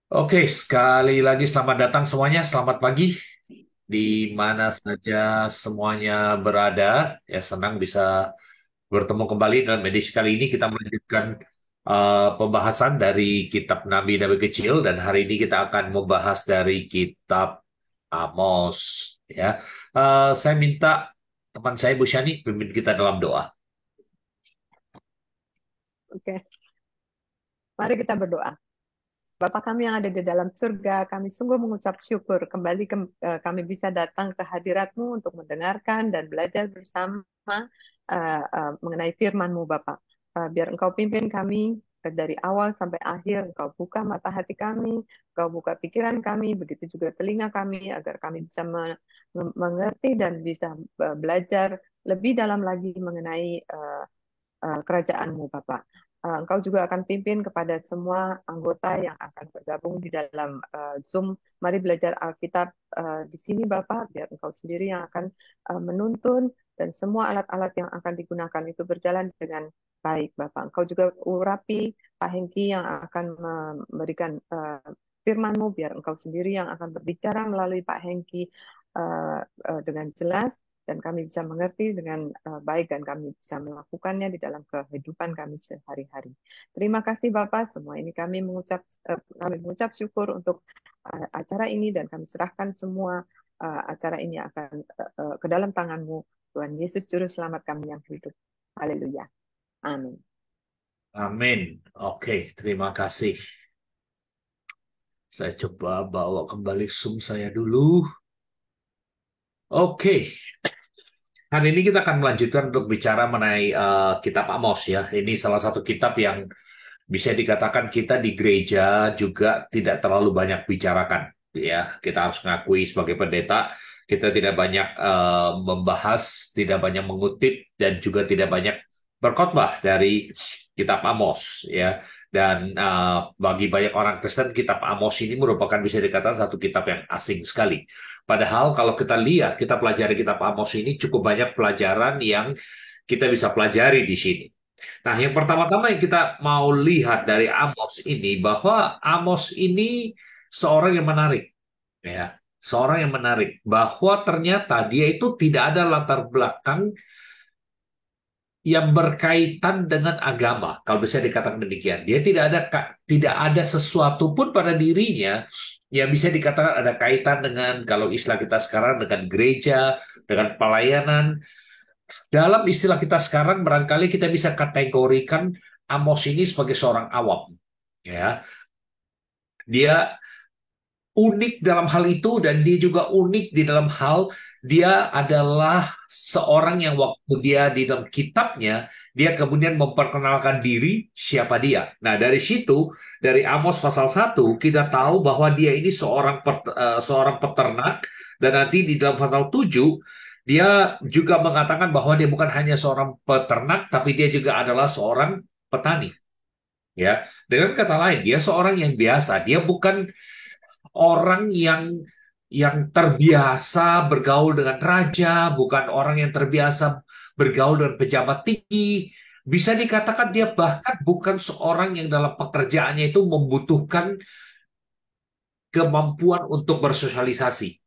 Oke, sekali lagi selamat datang semuanya. Selamat pagi di mana saja semuanya berada. Ya, senang bisa bertemu kembali dalam edisi kali ini. Kita melanjutkan pembahasan dari kitab Nabi-Nabi Kecil dan hari ini kita akan membahas dari kitab Amos. Ya, saya minta teman saya Bu Shani pimpin kita dalam doa. Oke, mari kita berdoa. Bapa kami yang ada di dalam surga, kami sungguh mengucap syukur kembali kami bisa datang ke hadirat-Mu untuk mendengarkan dan belajar bersama mengenai firman-Mu, Bapak. Biar Engkau pimpin kami dari awal sampai akhir, Engkau buka mata hati kami, Engkau buka pikiran kami, begitu juga telinga kami, agar kami bisa mengerti dan bisa belajar lebih dalam lagi mengenai kerajaan-Mu, Bapak. Engkau juga akan pimpin kepada semua anggota yang akan bergabung di dalam Zoom. Mari belajar Alkitab di sini, Bapak, biar Engkau sendiri yang akan menuntun dan semua alat-alat yang akan digunakan itu berjalan dengan baik, Bapak. Engkau juga urapi Pak Hengki yang akan memberikan firman-Mu, biar Engkau sendiri yang akan berbicara melalui Pak Hengki dengan jelas dan kami bisa mengerti dengan baik dan kami bisa melakukannya di dalam kehidupan kami sehari-hari. Terima kasih Bapak, semua ini kami mengucap syukur untuk acara ini dan kami serahkan semua acara ini akan ke dalam tangan-Mu, Tuhan Yesus Juru Selamat kami yang hidup. Haleluya. Amin. Amin. Oke, terima kasih. Saya coba bawa kembali Zoom saya dulu. Oke, hari ini kita akan melanjutkan untuk bicara mengenai kitab Amos ya. Ini salah satu kitab yang bisa dikatakan kita di gereja juga tidak terlalu banyak bicarakan ya. Kita harus mengakui sebagai pendeta kita tidak banyak membahas, tidak banyak mengutip dan juga tidak banyak berkhotbah dari kitab Amos ya. Dan bagi banyak orang Kristen kitab Amos ini merupakan bisa dikatakan satu kitab yang asing sekali. Padahal kalau kita lihat, kita pelajari kitab Amos ini cukup banyak pelajaran yang kita bisa pelajari di sini. Nah, yang pertama-tama yang kita mau lihat dari Amos ini bahwa Amos ini seorang yang menarik, ya, seorang yang menarik bahwa ternyata dia itu tidak ada latar belakang yang berkaitan dengan agama, kalau bisa dikatakan demikian. Dia tidak ada sesuatu pun pada dirinya yang bisa dikatakan ada kaitan dengan kalau istilah kita sekarang dengan gereja, dengan pelayanan. Dalam istilah kita sekarang barangkali kita bisa kategorikan Amos ini sebagai seorang awam. Ya, dia unik dalam hal itu dan dia juga unik di dalam hal dia adalah seorang yang waktu dia di dalam kitabnya dia kemudian memperkenalkan diri siapa dia. Nah, dari situ dari Amos pasal 1 kita tahu bahwa dia ini seorang peternak dan nanti di dalam pasal 7 dia juga mengatakan bahwa dia bukan hanya seorang peternak tapi dia juga adalah seorang petani. Ya, dengan kata lain, dia seorang yang biasa. Dia bukan orang yang terbiasa bergaul dengan raja, bukan orang yang terbiasa bergaul dengan pejabat tinggi. Bisa dikatakan dia bahkan bukan seorang yang dalam pekerjaannya itu membutuhkan kemampuan untuk bersosialisasi.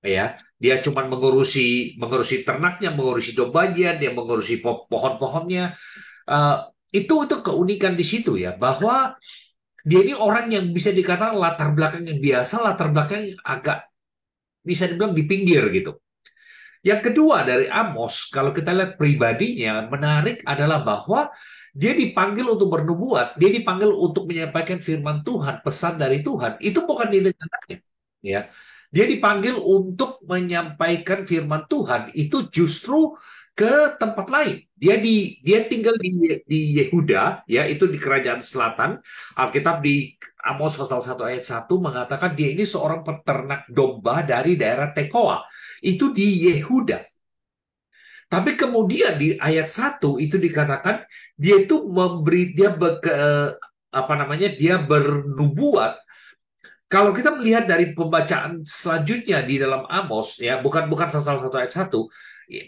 Ya, dia cuma mengurusi ternaknya, mengurusi dombanya, dia mengurusi pohon-pohonnya. Eh, itu keunikan di situ ya, bahwa dia ini orang yang bisa dikatakan latar belakang yang biasa, latar belakang yang agak bisa dibilang di pinggir gitu. Yang kedua dari Amos, kalau kita lihat pribadinya, menarik adalah bahwa dia dipanggil untuk bernubuat, dia dipanggil untuk menyampaikan firman Tuhan, pesan dari Tuhan. Itu bukan di negaranya, ya. Dia dipanggil untuk menyampaikan firman Tuhan, itu justru ke tempat lain. Dia tinggal di Yehuda, ya, itu di kerajaan selatan. Alkitab di Amos pasal 1 ayat 1 mengatakan dia ini seorang peternak domba dari daerah Tekoa itu di Yehuda. Tapi kemudian di ayat 1 itu dikatakan dia itu apa namanya dia bernubuat. Kalau kita melihat dari pembacaan selanjutnya di dalam Amos ya, bukan bukan pasal 1 ayat 1.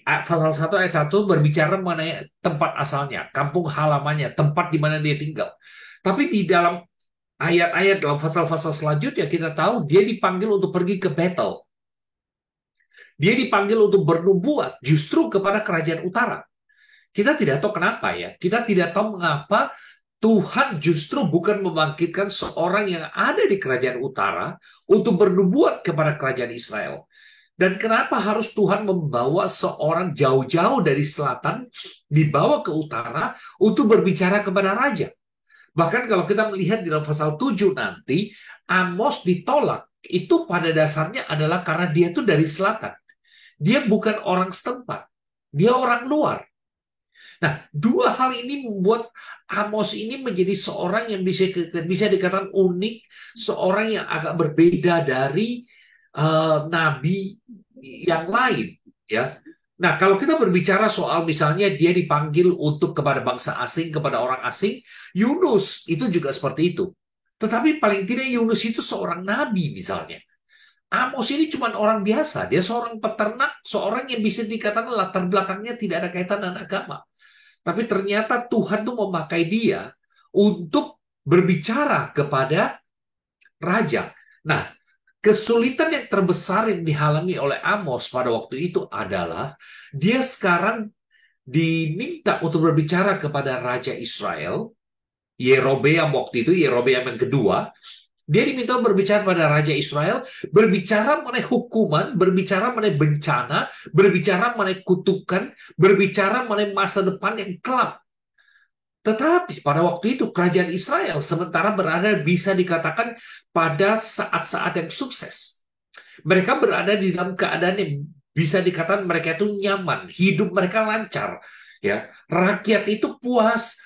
Pasal 1 ayat 1 berbicara mengenai tempat asalnya, kampung halamannya, tempat di mana dia tinggal. Tapi di dalam ayat-ayat dalam pasal-pasal selanjutnya kita tahu dia dipanggil untuk pergi ke battle. Dia dipanggil untuk bernubuat justru kepada kerajaan utara. Kita tidak tahu kenapa ya. Kita tidak tahu mengapa Tuhan justru bukan membangkitkan seorang yang ada di kerajaan utara untuk bernubuat kepada kerajaan Israel. Dan kenapa harus Tuhan membawa seorang jauh-jauh dari selatan, dibawa ke utara untuk berbicara kepada raja? Bahkan kalau kita melihat di dalam pasal 7 nanti, Amos ditolak. Itu pada dasarnya adalah karena dia itu dari selatan. Dia bukan orang setempat. Dia orang luar. Nah, dua hal ini membuat Amos ini menjadi seorang yang bisa dikatakan unik, seorang yang agak berbeda dari nabi yang lain, ya. Nah, kalau kita berbicara soal misalnya dia dipanggil untuk kepada bangsa asing, kepada orang asing, Yunus itu juga seperti itu. Tetapi paling tidak Yunus itu seorang nabi misalnya. Amos ini cuma orang biasa, dia seorang peternak, seorang yang bisa dikatakan latar belakangnya tidak ada kaitan dengan agama. Tapi ternyata Tuhan tuh memakai dia untuk berbicara kepada raja. Nah, kesulitan yang terbesar yang dialami oleh Amos pada waktu itu adalah dia sekarang diminta untuk berbicara kepada Raja Israel, Yerobeam waktu itu, Yerobeam yang kedua. Dia diminta berbicara pada Raja Israel, berbicara mengenai hukuman, berbicara mengenai bencana, berbicara mengenai kutukan, berbicara mengenai masa depan yang kelam. Tetapi pada waktu itu kerajaan Israel sementara berada bisa dikatakan pada saat-saat yang sukses. Mereka berada di dalam keadaan yang bisa dikatakan mereka itu nyaman, hidup mereka lancar. Ya, rakyat itu puas,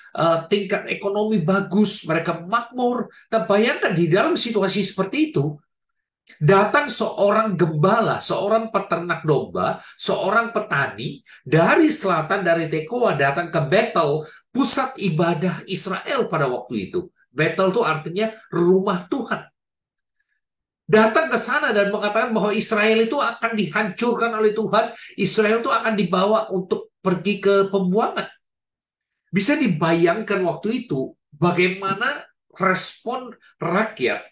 tingkat ekonomi bagus, mereka makmur. Nah, bayangkan di dalam situasi seperti itu, datang seorang gembala, seorang peternak domba, seorang petani dari selatan, dari Tekoa, datang ke Betel, pusat ibadah Israel pada waktu itu. Betel itu artinya rumah Tuhan. Datang ke sana dan mengatakan bahwa Israel itu akan dihancurkan oleh Tuhan, Israel itu akan dibawa untuk pergi ke pembuangan. Bisa dibayangkan waktu itu bagaimana respon rakyat,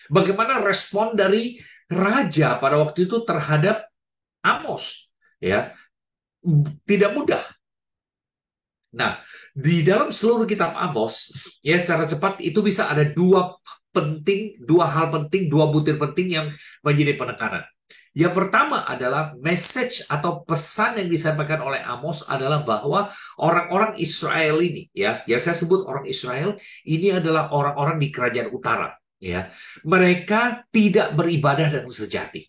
bagaimana respon dari raja pada waktu itu terhadap Amos, ya, tidak mudah. Nah, di dalam seluruh kitab Amos, ya secara cepat itu bisa ada dua hal penting, dua butir penting yang menjadi penekanan. Yang pertama adalah message atau pesan yang disampaikan oleh Amos adalah bahwa orang-orang Israel ini, ya, yang saya sebut orang Israel, ini adalah orang-orang di kerajaan utara, ya. Mereka tidak beribadah dengan sejati.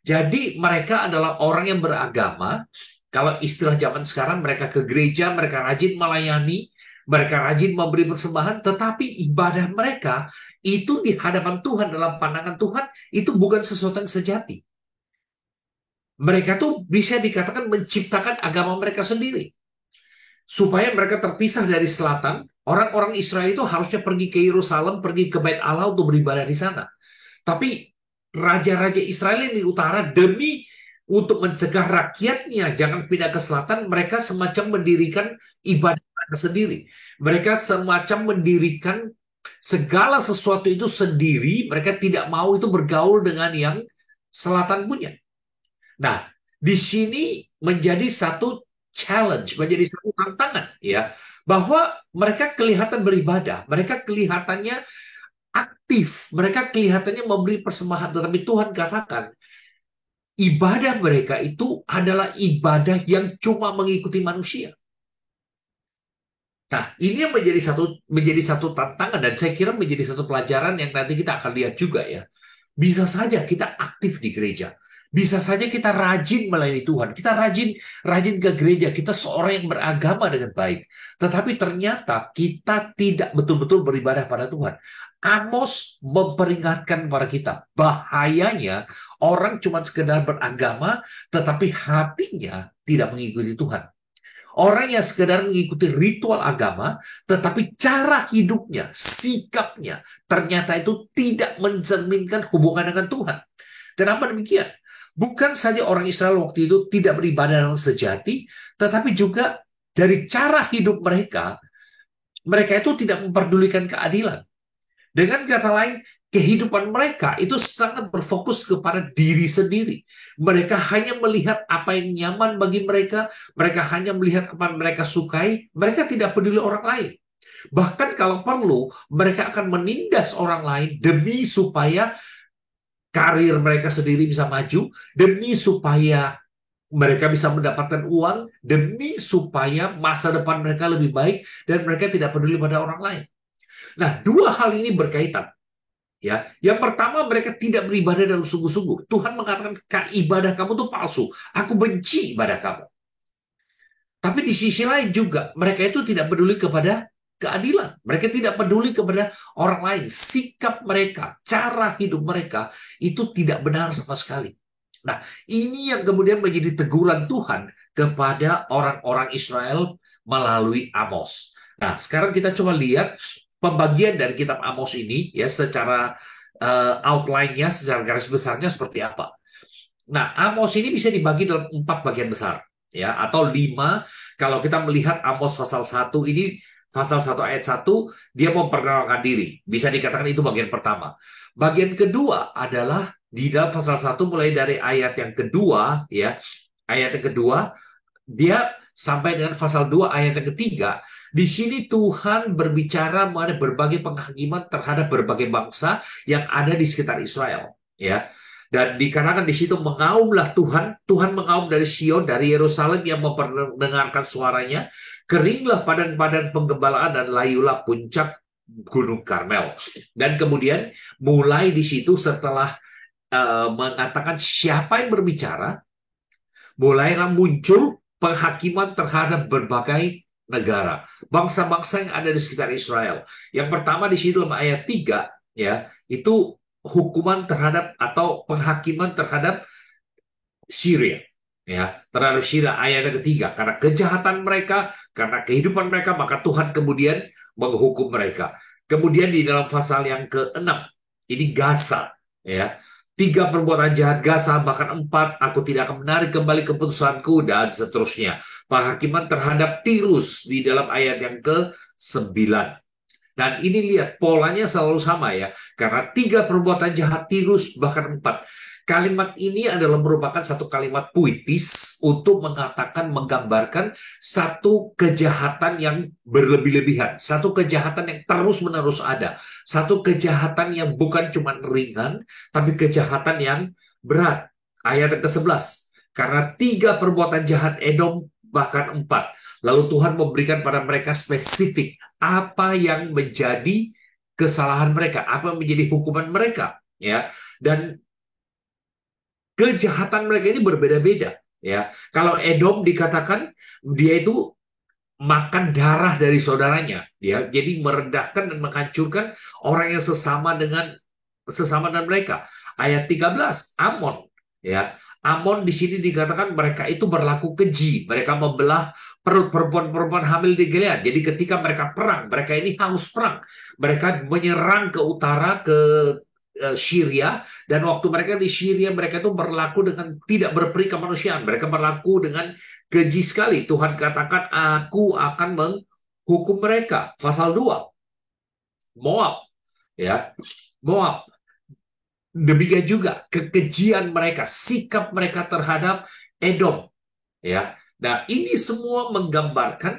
Jadi mereka adalah orang yang beragama. Kalau istilah zaman sekarang, mereka ke gereja, mereka rajin melayani, mereka rajin memberi persembahan, tetapi ibadah mereka itu di hadapan Tuhan, dalam pandangan Tuhan, itu bukan sesuatu yang sejati. Mereka tuh bisa dikatakan menciptakan agama mereka sendiri. Supaya mereka terpisah dari selatan, orang-orang Israel itu harusnya pergi ke Yerusalem, pergi ke Bait Allah untuk beribadah di sana. Tapi raja-raja Israel yang di utara demi untuk mencegah rakyatnya jangan pindah ke selatan, mereka semacam mendirikan ibadah mereka sendiri. Mereka semacam mendirikan segala sesuatu itu sendiri, mereka tidak mau itu bergaul dengan yang selatan punya. Nah, di sini menjadi satu challenge, menjadi satu tantangan ya, bahwa mereka kelihatan beribadah, mereka kelihatannya aktif, mereka kelihatannya memberi persembahan, tetapi Tuhan katakan ibadah mereka itu adalah ibadah yang cuma mengikuti manusia. Nah, ini yang menjadi satu tantangan dan saya kira menjadi satu pelajaran yang nanti kita akan lihat juga ya. Bisa saja kita aktif di gereja. Bisa saja kita rajin melayani Tuhan. Kita rajin rajin ke gereja. Kita seorang yang beragama dengan baik. Tetapi ternyata kita tidak betul-betul beribadah pada Tuhan. Amos memperingatkan kepada kita bahayanya orang cuma sekedar beragama tetapi hatinya tidak mengikuti Tuhan. Orang yang sekedar mengikuti ritual agama, tetapi cara hidupnya, sikapnya, ternyata itu tidak mencerminkan hubungan dengan Tuhan. Kenapa demikian? Bukan saja orang Israel waktu itu tidak beribadah dengan sejati, tetapi juga dari cara hidup mereka, mereka itu tidak memperdulikan keadilan. Dengan kata lain, kehidupan mereka itu sangat berfokus kepada diri sendiri. Mereka hanya melihat apa yang nyaman bagi mereka hanya melihat apa yang mereka sukai, mereka tidak peduli orang lain. Bahkan kalau perlu, mereka akan menindas orang lain demi supaya karir mereka sendiri bisa maju, demi supaya mereka bisa mendapatkan uang, demi supaya masa depan mereka lebih baik, dan mereka tidak peduli pada orang lain. Nah, dua hal ini berkaitan. Ya, yang pertama mereka tidak beribadah dalam sungguh-sungguh. Tuhan mengatakan ibadah kamu itu palsu. Aku benci ibadah kamu. Tapi di sisi lain juga mereka itu tidak peduli kepada keadilan. Mereka tidak peduli kepada orang lain. Sikap mereka, cara hidup mereka itu tidak benar sama sekali. Nah, ini yang kemudian menjadi teguran Tuhan kepada orang-orang Israel melalui Amos. Nah, sekarang kita coba lihat pembagian dari kitab Amos ini ya secara outline-nya, secara garis besarnya seperti apa. Nah, Amos ini bisa dibagi dalam 4 bagian besar ya atau 5 kalau kita melihat Amos pasal 1 ini, pasal 1 ayat 1 dia memperkenalkan diri. Bisa dikatakan itu bagian pertama. Bagian kedua adalah di dalam pasal 1 mulai dari ayat yang kedua ya. Ayat yang kedua dia sampai dengan pasal 2 ayat yang ketiga. Di sini Tuhan berbicara mengenai berbagai penghakiman terhadap berbagai bangsa yang ada di sekitar Israel ya. Dan dikarenakan di situ mengaumlah Tuhan, Tuhan mengaum dari Sion, dari Yerusalem yang memperdengarkan suaranya, keringlah padan-padan penggembalaan dan layulah puncak Gunung Karmel. Dan kemudian mulai di situ setelah mengatakan siapa yang berbicara, mulailah muncul penghakiman terhadap berbagai negara, bangsa-bangsa yang ada di sekitar Israel. Yang pertama di situ dalam ayat 3 ya, itu hukuman terhadap atau penghakiman terhadap Syria ya, terhadap Syria ayat yang ketiga, karena kejahatan mereka, karena kehidupan mereka, maka Tuhan kemudian menghukum mereka. Kemudian di dalam pasal yang ke-6 ini Gaza ya, 3 perbuatan jahat Gaza, bahkan 4 aku tidak akan menarik kembali keputusanku, dan seterusnya. Penghakiman terhadap Tirus di dalam ayat yang ke-9. Dan ini lihat polanya selalu sama ya. Karena 3 perbuatan jahat Tirus, bahkan 4. Kalimat ini adalah merupakan satu kalimat puitis untuk mengatakan, menggambarkan satu kejahatan yang berlebih-lebihan. Satu kejahatan yang terus-menerus ada. Satu kejahatan yang bukan cuma ringan, tapi kejahatan yang berat. Ayat yang ke-11. Karena 3 perbuatan jahat Edom, bahkan 4. Lalu Tuhan memberikan pada mereka spesifik apa yang menjadi kesalahan mereka, apa yang menjadi hukuman mereka, ya. Dan kejahatan mereka ini berbeda-beda, ya. Kalau Edom dikatakan dia itu makan darah dari saudaranya, ya. Jadi merendahkan dan menghancurkan orang yang sesama dengan mereka. Ayat 13, Amon, ya. Amon di sini dikatakan mereka itu berlaku keji, mereka membelah perut perempuan-perempuan hamil di Gilead. Jadi ketika mereka perang, mereka ini haus perang. Mereka menyerang ke utara, ke Syria, dan waktu mereka di Syria, mereka itu berlaku dengan tidak berperi kemanusiaan. Mereka berlaku dengan keji sekali. Tuhan katakan, aku akan menghukum mereka. Pasal 2, Moab, ya, Moab. Demikian juga kekejian mereka, sikap mereka terhadap Edom, ya. Nah, ini semua menggambarkan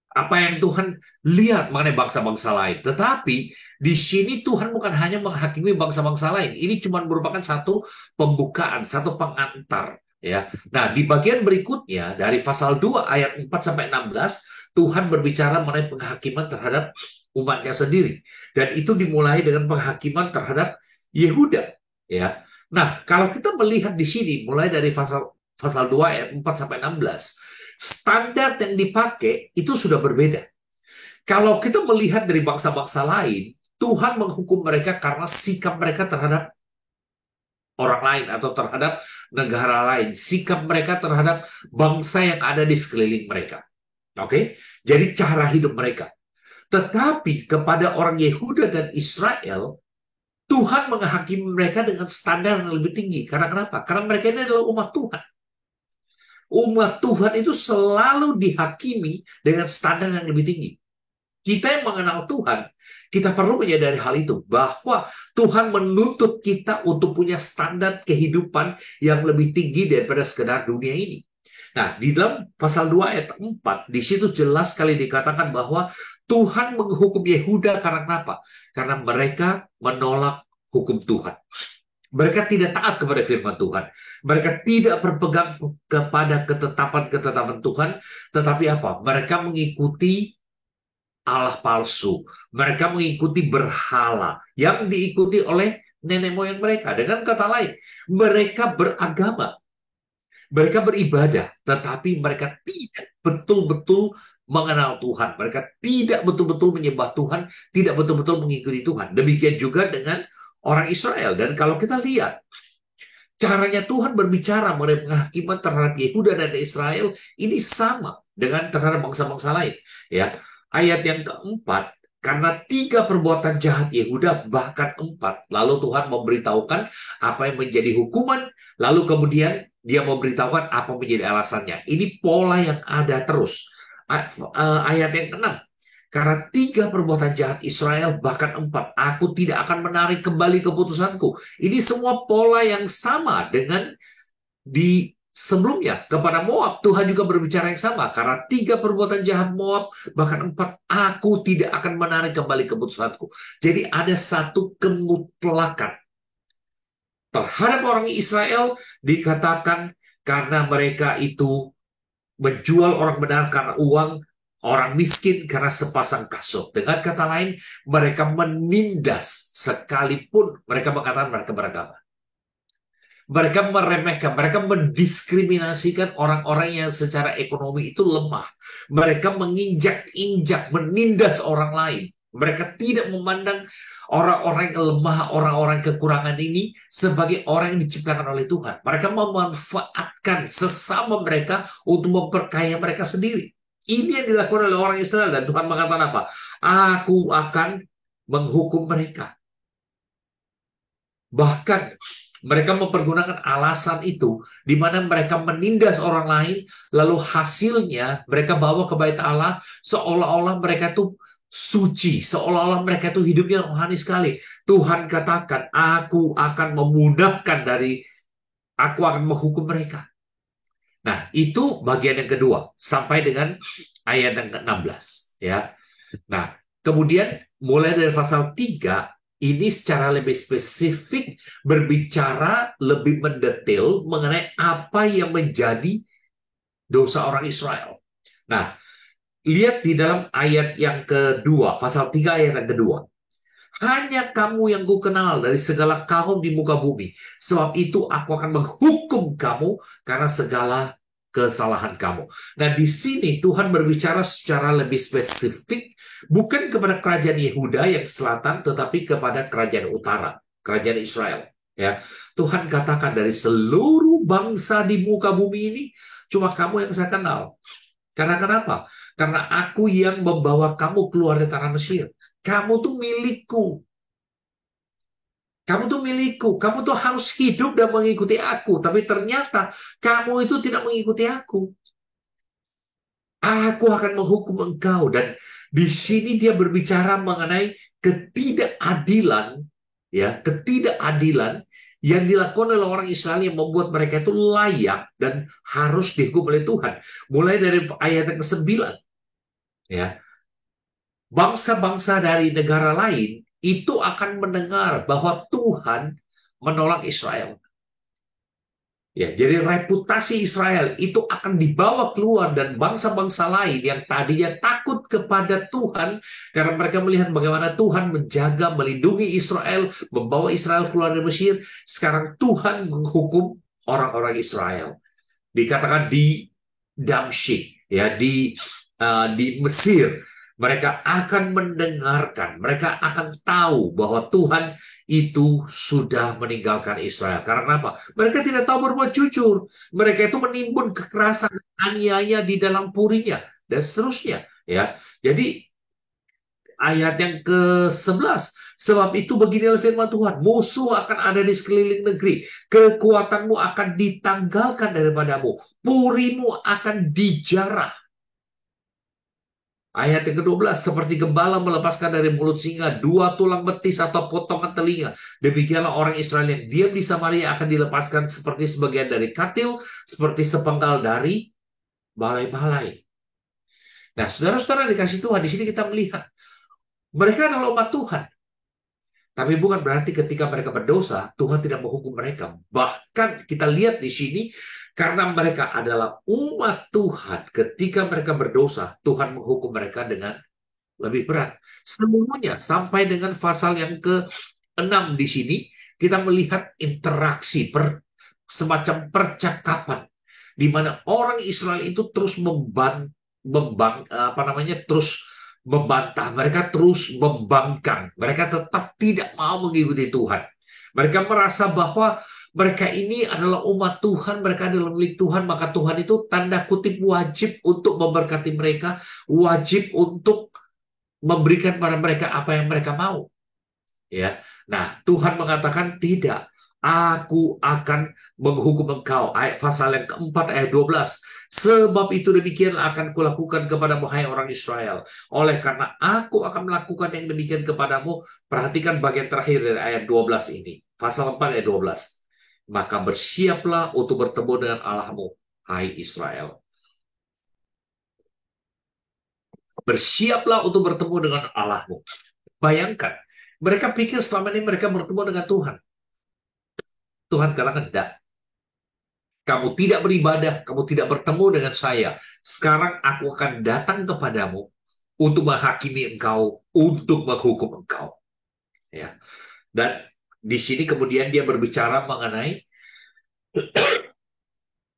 apa yang Tuhan lihat mengenai bangsa-bangsa lain. Tetapi di sini Tuhan bukan hanya menghakimi bangsa-bangsa lain. Ini cuma merupakan satu pembukaan, satu pengantar, ya. Nah, di bagian berikutnya dari pasal 2 ayat 4 sampai 16, Tuhan berbicara mengenai penghakiman terhadap umatnya sendiri. Dan itu dimulai dengan penghakiman terhadap Yehuda, ya. Nah, kalau kita melihat di sini mulai dari pasal 2 ayat 4 sampai 16, standar yang dipakai itu sudah berbeda. Kalau kita melihat dari bangsa-bangsa lain, Tuhan menghukum mereka karena sikap mereka terhadap orang lain atau terhadap negara lain, sikap mereka terhadap bangsa yang ada di sekeliling mereka. Oke? Jadi cara hidup mereka. Tetapi kepada orang Yehuda dan Israel, Tuhan menghakimi mereka dengan standar yang lebih tinggi. Karena kenapa? Karena mereka ini adalah umat Tuhan. Umat Tuhan itu selalu dihakimi dengan standar yang lebih tinggi. Kita yang mengenal Tuhan, kita perlu menyadari hal itu, bahwa Tuhan menuntut kita untuk punya standar kehidupan yang lebih tinggi daripada sekedar dunia ini. Nah, di dalam pasal 2 ayat 4, di situ jelas sekali dikatakan bahwa Tuhan menghukum Yehuda karena apa? Karena mereka menolak hukum Tuhan. Mereka tidak taat kepada firman Tuhan. Mereka tidak berpegang kepada ketetapan-ketetapan Tuhan. Tetapi apa? Mereka mengikuti Allah palsu. Mereka mengikuti berhala yang diikuti oleh nenek moyang mereka. Dengan kata lain, mereka beragama. Mereka beribadah. Tetapi mereka tidak betul-betul mengenal Tuhan. Mereka tidak betul-betul menyembah Tuhan. Tidak betul-betul mengikuti Tuhan. Demikian juga dengan orang Israel. Dan kalau kita lihat, caranya Tuhan berbicara mengenai penghakiman terhadap Yehuda dan Israel ini sama dengan terhadap bangsa-bangsa lain. Ya, ayat yang keempat, karena 3 perbuatan jahat Yehuda, bahkan 4, lalu Tuhan memberitahukan apa yang menjadi hukuman, lalu kemudian dia memberitahukan apa menjadi alasannya. Ini pola yang ada terus. Ayat yang ke-6, karena 3 perbuatan jahat Israel, bahkan 4, aku tidak akan menarik kembali keputusanku. Ini semua pola yang sama dengan di sebelumnya kepada Moab. Tuhan juga berbicara yang sama. Karena 3 perbuatan jahat Moab, bahkan 4, aku tidak akan menarik kembali keputusanku. Jadi ada satu kemutlakan terhadap orang Israel, dikatakan karena mereka itu menjual orang benar karena uang, orang miskin karena sepasang kasut. Dengan kata lain, mereka menindas sekalipun mereka mengatakan mereka beragama. Mereka meremehkan, mereka mendiskriminasikan orang-orang yang secara ekonomi itu lemah. Mereka menginjak-injak, menindas orang lain. Mereka tidak memandang orang-orang yang lemah, orang-orang kekurangan ini sebagai orang yang diciptakan oleh Tuhan. Mereka memanfaatkan sesama mereka untuk memperkaya mereka sendiri. Ini yang dilakukan oleh orang Israel, dan Tuhan mengatakan apa? Aku akan menghukum mereka. Bahkan mereka mempergunakan alasan itu, di mana mereka menindas orang lain, lalu hasilnya mereka bawa ke bait Allah, seolah-olah mereka itu suci, seolah-olah mereka itu hidupnya rohani sekali. Tuhan katakan, aku akan memudahkan aku akan menghukum mereka. Nah, itu bagian yang kedua, sampai dengan ayat yang ke-16. Ya. Nah, kemudian mulai dari pasal 3, ini secara lebih spesifik berbicara lebih mendetail mengenai apa yang menjadi dosa orang Israel. Nah, lihat di dalam ayat yang kedua, pasal 3 ayat yang kedua. Hanya kamu yang kukenal dari segala kaum di muka bumi. Sebab itu aku akan menghukum kamu karena segala kesalahan kamu. Nah, di sini Tuhan berbicara secara lebih spesifik, bukan kepada kerajaan Yehuda yang selatan, tetapi kepada kerajaan utara, kerajaan Israel. Ya, Tuhan katakan dari seluruh bangsa di muka bumi ini, cuma kamu yang saya kenal. Karena kenapa? Karena aku yang membawa kamu keluar dari tanah Mesir. Kamu tuh milikku. Kamu tuh milikku. Kamu tuh harus hidup dan mengikuti aku. Tapi ternyata kamu itu tidak mengikuti aku. Aku akan menghukum engkau. Dan di sini dia berbicara mengenai ketidakadilan, ya, ketidakadilan yang dilakukan oleh orang Israel yang membuat mereka itu layak dan harus dihukum oleh Tuhan. Mulai dari ayat yang ke-9, ya. Bangsa-bangsa dari negara lain itu akan mendengar bahwa Tuhan menolak Israel. Ya, jadi reputasi Israel itu akan dibawa keluar, dan bangsa-bangsa lain yang tadinya takut kepada Tuhan karena mereka melihat bagaimana Tuhan menjaga, melindungi Israel, membawa Israel keluar dari Mesir, sekarang Tuhan menghukum orang-orang Israel. Dikatakan di Damsyik, ya, di Mesir, mereka akan mendengarkan, mereka akan tahu bahwa Tuhan itu sudah meninggalkan Israel. Karena apa? Mereka tidak tahu berbuat jujur. Mereka itu menimbun kekerasan, aniaya di dalam purinya, dan seterusnya. Ya, jadi ayat yang ke-11, sebab itu beginilah firman Tuhan, musuh akan ada di sekeliling negeri, kekuatanmu akan ditanggalkan daripadamu, purimu akan dijarah. Ayat yang ke-12, seperti gembala melepaskan dari mulut singa dua tulang betis atau potongan telinga. Demikianlah orang Israel yang diam di Samaria akan dilepaskan seperti sebagian dari katil, seperti sepenggal dari balai-balai. Nah, saudara-saudara dikasih Tuhan, di sini kita melihat mereka adalah umat Tuhan. Tapi bukan berarti ketika mereka berdosa, Tuhan tidak menghukum mereka. Bahkan kita lihat di sini, karena mereka adalah umat Tuhan, ketika mereka berdosa, Tuhan menghukum mereka dengan lebih berat. Semuanya sampai dengan pasal yang ke-6 di sini, kita melihat interaksi, semacam percakapan, di mana orang Israel itu terus terus membantah, mereka terus membangkang, mereka tetap tidak mau mengikuti Tuhan. Mereka merasa bahwa mereka ini adalah umat Tuhan, mereka adalah milik Tuhan, maka Tuhan itu tanda kutip wajib untuk memberkati mereka, wajib untuk memberikan pada mereka apa yang mereka mau. Ya, nah Tuhan mengatakan tidak. Aku akan menghukum engkau. Ayat pasal yang keempat ayat 12. Sebab itu demikian akan kulakukan kepadamu hai orang Israel. Oleh karena aku akan melakukan yang demikian kepadamu. Perhatikan bagian terakhir dari ayat 12 ini. Pasal 4 ayat 12. Maka bersiaplah untuk bertemu dengan Allahmu, hai Israel. Bersiaplah untuk bertemu dengan Allahmu. Bayangkan, mereka pikir selama ini mereka bertemu dengan Tuhan. Tuhan katakan, tidak. Kamu tidak beribadah, kamu tidak bertemu dengan saya. Sekarang aku akan datang kepadamu untuk menghakimi engkau, untuk menghukum engkau. Ya. Dan di sini kemudian dia berbicara mengenai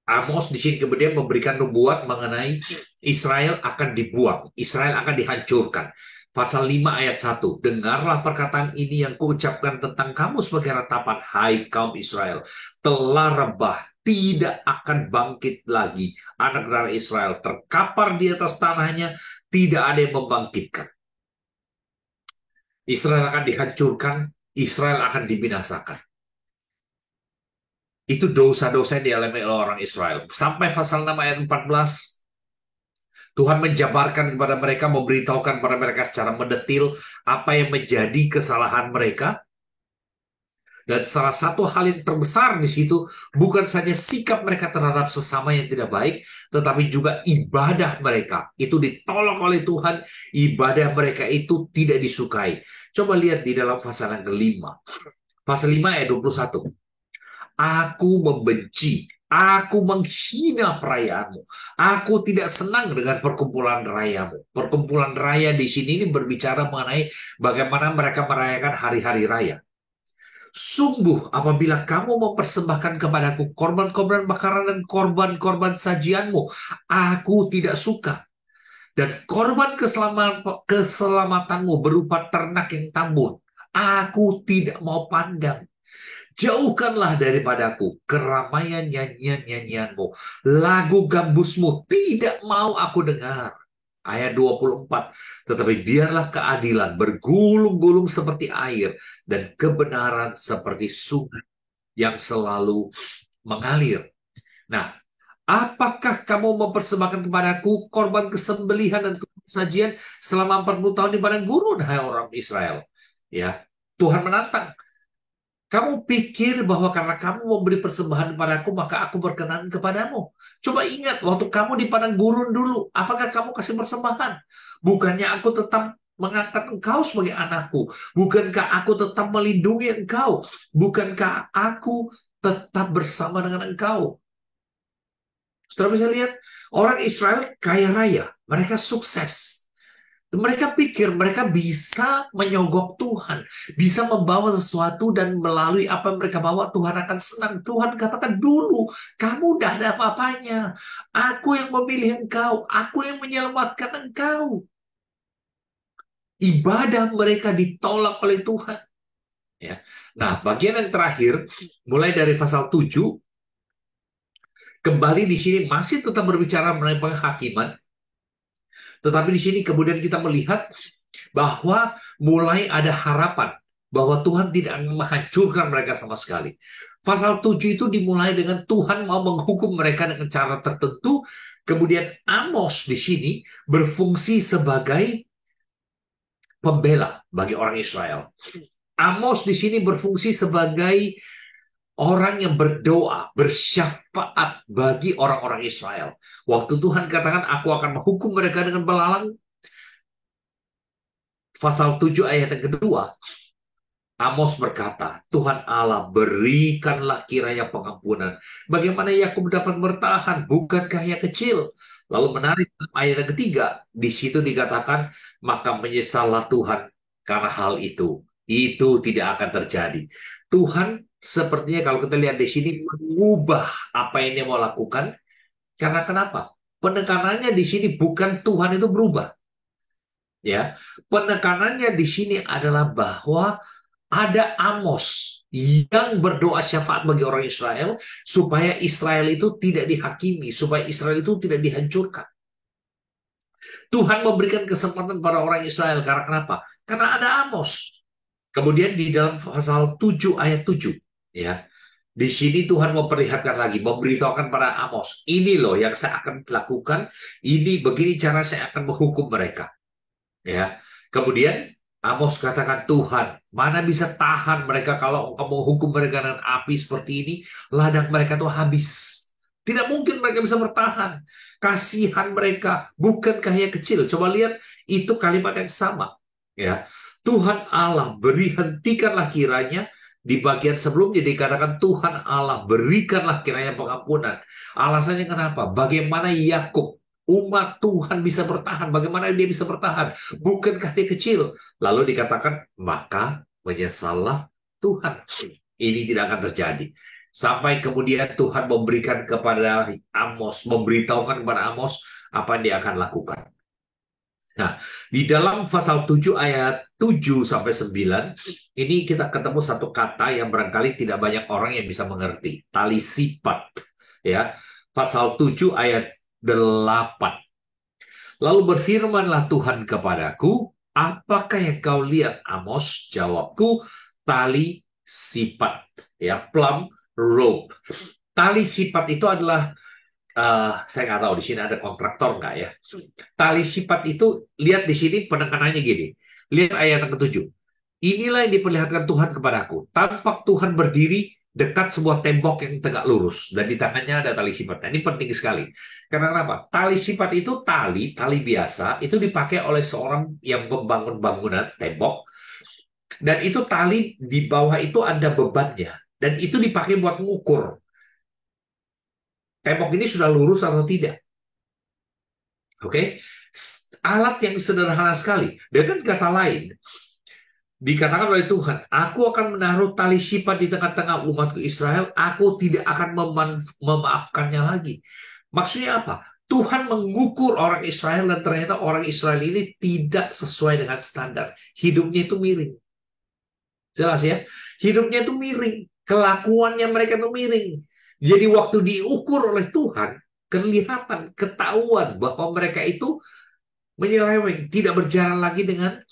Amos. Di sini kemudian memberikan nubuat mengenai Israel akan dibuang, Israel akan dihancurkan. Pasal 5 ayat 1. Dengarlah perkataan ini yang kuucapkan tentang kamu sebagai ratapan, hai kaum Israel. Telah rebah, tidak akan bangkit lagi. Anak darah Israel terkapar di atas tanahnya, tidak ada yang membangkitkan. Israel akan dihancurkan, Israel akan dibinasakan. Itu dosa-dosa yang dialami oleh orang Israel. Sampai pasal 6 ayat 14, Tuhan menjabarkan kepada mereka, memberitahukan kepada mereka secara mendetil apa yang menjadi kesalahan mereka. Dan salah satu hal yang terbesar di situ bukan saja sikap mereka terhadap sesama yang tidak baik, tetapi juga ibadah mereka itu ditolak oleh Tuhan, ibadah mereka itu tidak disukai. Coba lihat di dalam pasal yang kelima. Pasal 5 ayat 21. Aku membenci, aku menghina perayaanmu. Aku tidak senang dengan perkumpulan rayamu. Perkumpulan raya di sini ini berbicara mengenai bagaimana mereka merayakan hari-hari raya. Sungguh apabila kamu mempersembahkan kepadaku korban-korban bakaran dan korban-korban sajianmu, aku tidak suka. Dan korban keselamatanmu berupa ternak yang tambun, aku tidak mau pandang. Jauhkanlah daripadaku keramaian nyanyian-nyanyianmu. Lagu gambusmu tidak mau aku dengar. Ayat 24. Tetapi biarlah keadilan bergulung-gulung seperti air dan kebenaran seperti sungai yang selalu mengalir. Nah, apakah kamu mempersembahkan kepadaku korban kesembelihan dan sajian selama 40 tahun di padang gurun, hai orang Israel? Ya, Tuhan menantang. Kamu pikir bahwa karena kamu memberi persembahan kepadaku, maka aku berkenan kepadamu. Coba ingat, waktu kamu di padang gurun dulu, apakah kamu kasih persembahan? Bukannya aku tetap mengangkat engkau sebagai anakku? Bukankah aku tetap melindungi engkau? Bukankah aku tetap bersama dengan engkau? Saudara bisa lihat, orang Israel kaya raya, mereka sukses. Mereka pikir mereka bisa menyogok Tuhan, bisa membawa sesuatu dan melalui apa yang mereka bawa Tuhan akan senang. Tuhan katakan dulu, kamu udah ada apa-apanya. Aku yang memilih engkau, aku yang menyelamatkan engkau. Ibadah mereka ditolak oleh Tuhan. Ya. Nah, bagian yang terakhir, mulai dari pasal 7, kembali di sini masih tetap berbicara mengenai penghakiman. Tetapi di sini kemudian kita melihat bahwa mulai ada harapan bahwa Tuhan tidak akan menghancurkan mereka sama sekali. Pasal 7 itu dimulai dengan Tuhan mau menghukum mereka dengan cara tertentu Kemudian Amos di sini berfungsi sebagai pembela bagi orang Israel. Amos di sini berfungsi sebagai orang yang berdoa, bersyafaat bagi orang-orang Israel. Waktu Tuhan katakan, aku akan menghukum mereka dengan belalang, pasal 7 ayat yang kedua, Amos berkata, Tuhan Allah, berikanlah kiranya pengampunan. Bagaimana Yakub dapat bertahan? Bukankah ia kecil? Lalu menarik ayat yang ketiga, di situ dikatakan, maka menyesallah Tuhan karena hal itu. Itu tidak akan terjadi. Tuhan sepertinya kalau kita lihat di sini mengubah apa yang dia mau lakukan. Karena kenapa? Penekanannya di sini bukan Tuhan itu berubah. Ya, penekanannya di sini adalah bahwa ada Amos yang berdoa syafaat bagi orang Israel supaya Israel itu tidak dihakimi, supaya Israel itu tidak dihancurkan. Tuhan memberikan kesempatan pada orang Israel karena kenapa? Karena ada Amos. Kemudian di dalam pasal 7 ayat 7, ya. Di sini Tuhan memperlihatkan lagi, memberitahukan pada Amos, ini loh yang saya akan lakukan, ini begini cara saya akan menghukum mereka. Ya. Kemudian Amos katakan, Tuhan, mana bisa tahan mereka kalau engkau menghukum mereka dengan api seperti ini, ladang mereka tuh habis. Tidak mungkin mereka bisa bertahan. Kasihan mereka, bukankah ia kecil? Coba lihat, itu kalimat yang sama. Ya, Tuhan Allah, beri hentikanlah kiranya. Di bagian sebelumnya dikatakan Tuhan Allah, berikanlah kiranya pengampunan. Alasannya kenapa? Bagaimana Yakub, umat Tuhan bisa bertahan? Bagaimana dia bisa bertahan? Bukankah dia kecil? Lalu dikatakan, maka menyesallah Tuhan. Ini tidak akan terjadi. Sampai kemudian Tuhan memberikan kepada Amos, memberitahukan kepada Amos apa yang dia akan lakukan. Nah, di dalam pasal 7 ayat 7 sampai 9, ini kita ketemu satu kata yang barangkali tidak banyak orang yang bisa mengerti. Tali sifat. Ya, pasal 7 ayat 8. Lalu berfirmanlah Tuhan kepadaku, apakah yang kau lihat, Amos? Jawabku, tali sifat. Ya, plumb rope. Tali sifat itu adalah, saya nggak tahu di sini ada kontraktor nggak ya. Tali sifat itu, lihat di sini penekanannya gini. Lihat ayat yang ketujuh. Inilah yang diperlihatkan Tuhan kepadaku. Tampak Tuhan berdiri dekat sebuah tembok yang tegak lurus. Dan di tangannya ada tali sifat. Nah, ini penting sekali. Karena kenapa? Tali sifat itu tali biasa, itu dipakai oleh seorang yang membangun bangunan, tembok. Dan itu tali di bawah itu ada bebannya. Dan itu dipakai buat mengukur. Tembok ini sudah lurus atau tidak. Oke? Alat yang sederhana sekali. Dengan kata lain, dikatakan oleh Tuhan, aku akan menaruh tali sifat di tengah-tengah umatku Israel, aku tidak akan memaafkannya lagi. Maksudnya apa? Tuhan mengukur orang Israel dan ternyata orang Israel ini tidak sesuai dengan standar. Hidupnya itu miring. Jelas ya? Hidupnya itu miring. Kelakuannya mereka itu miring. Jadi waktu diukur oleh Tuhan, kelihatan, ketahuan bahwa mereka itu menyeleweng, tidak berjalan lagi dengan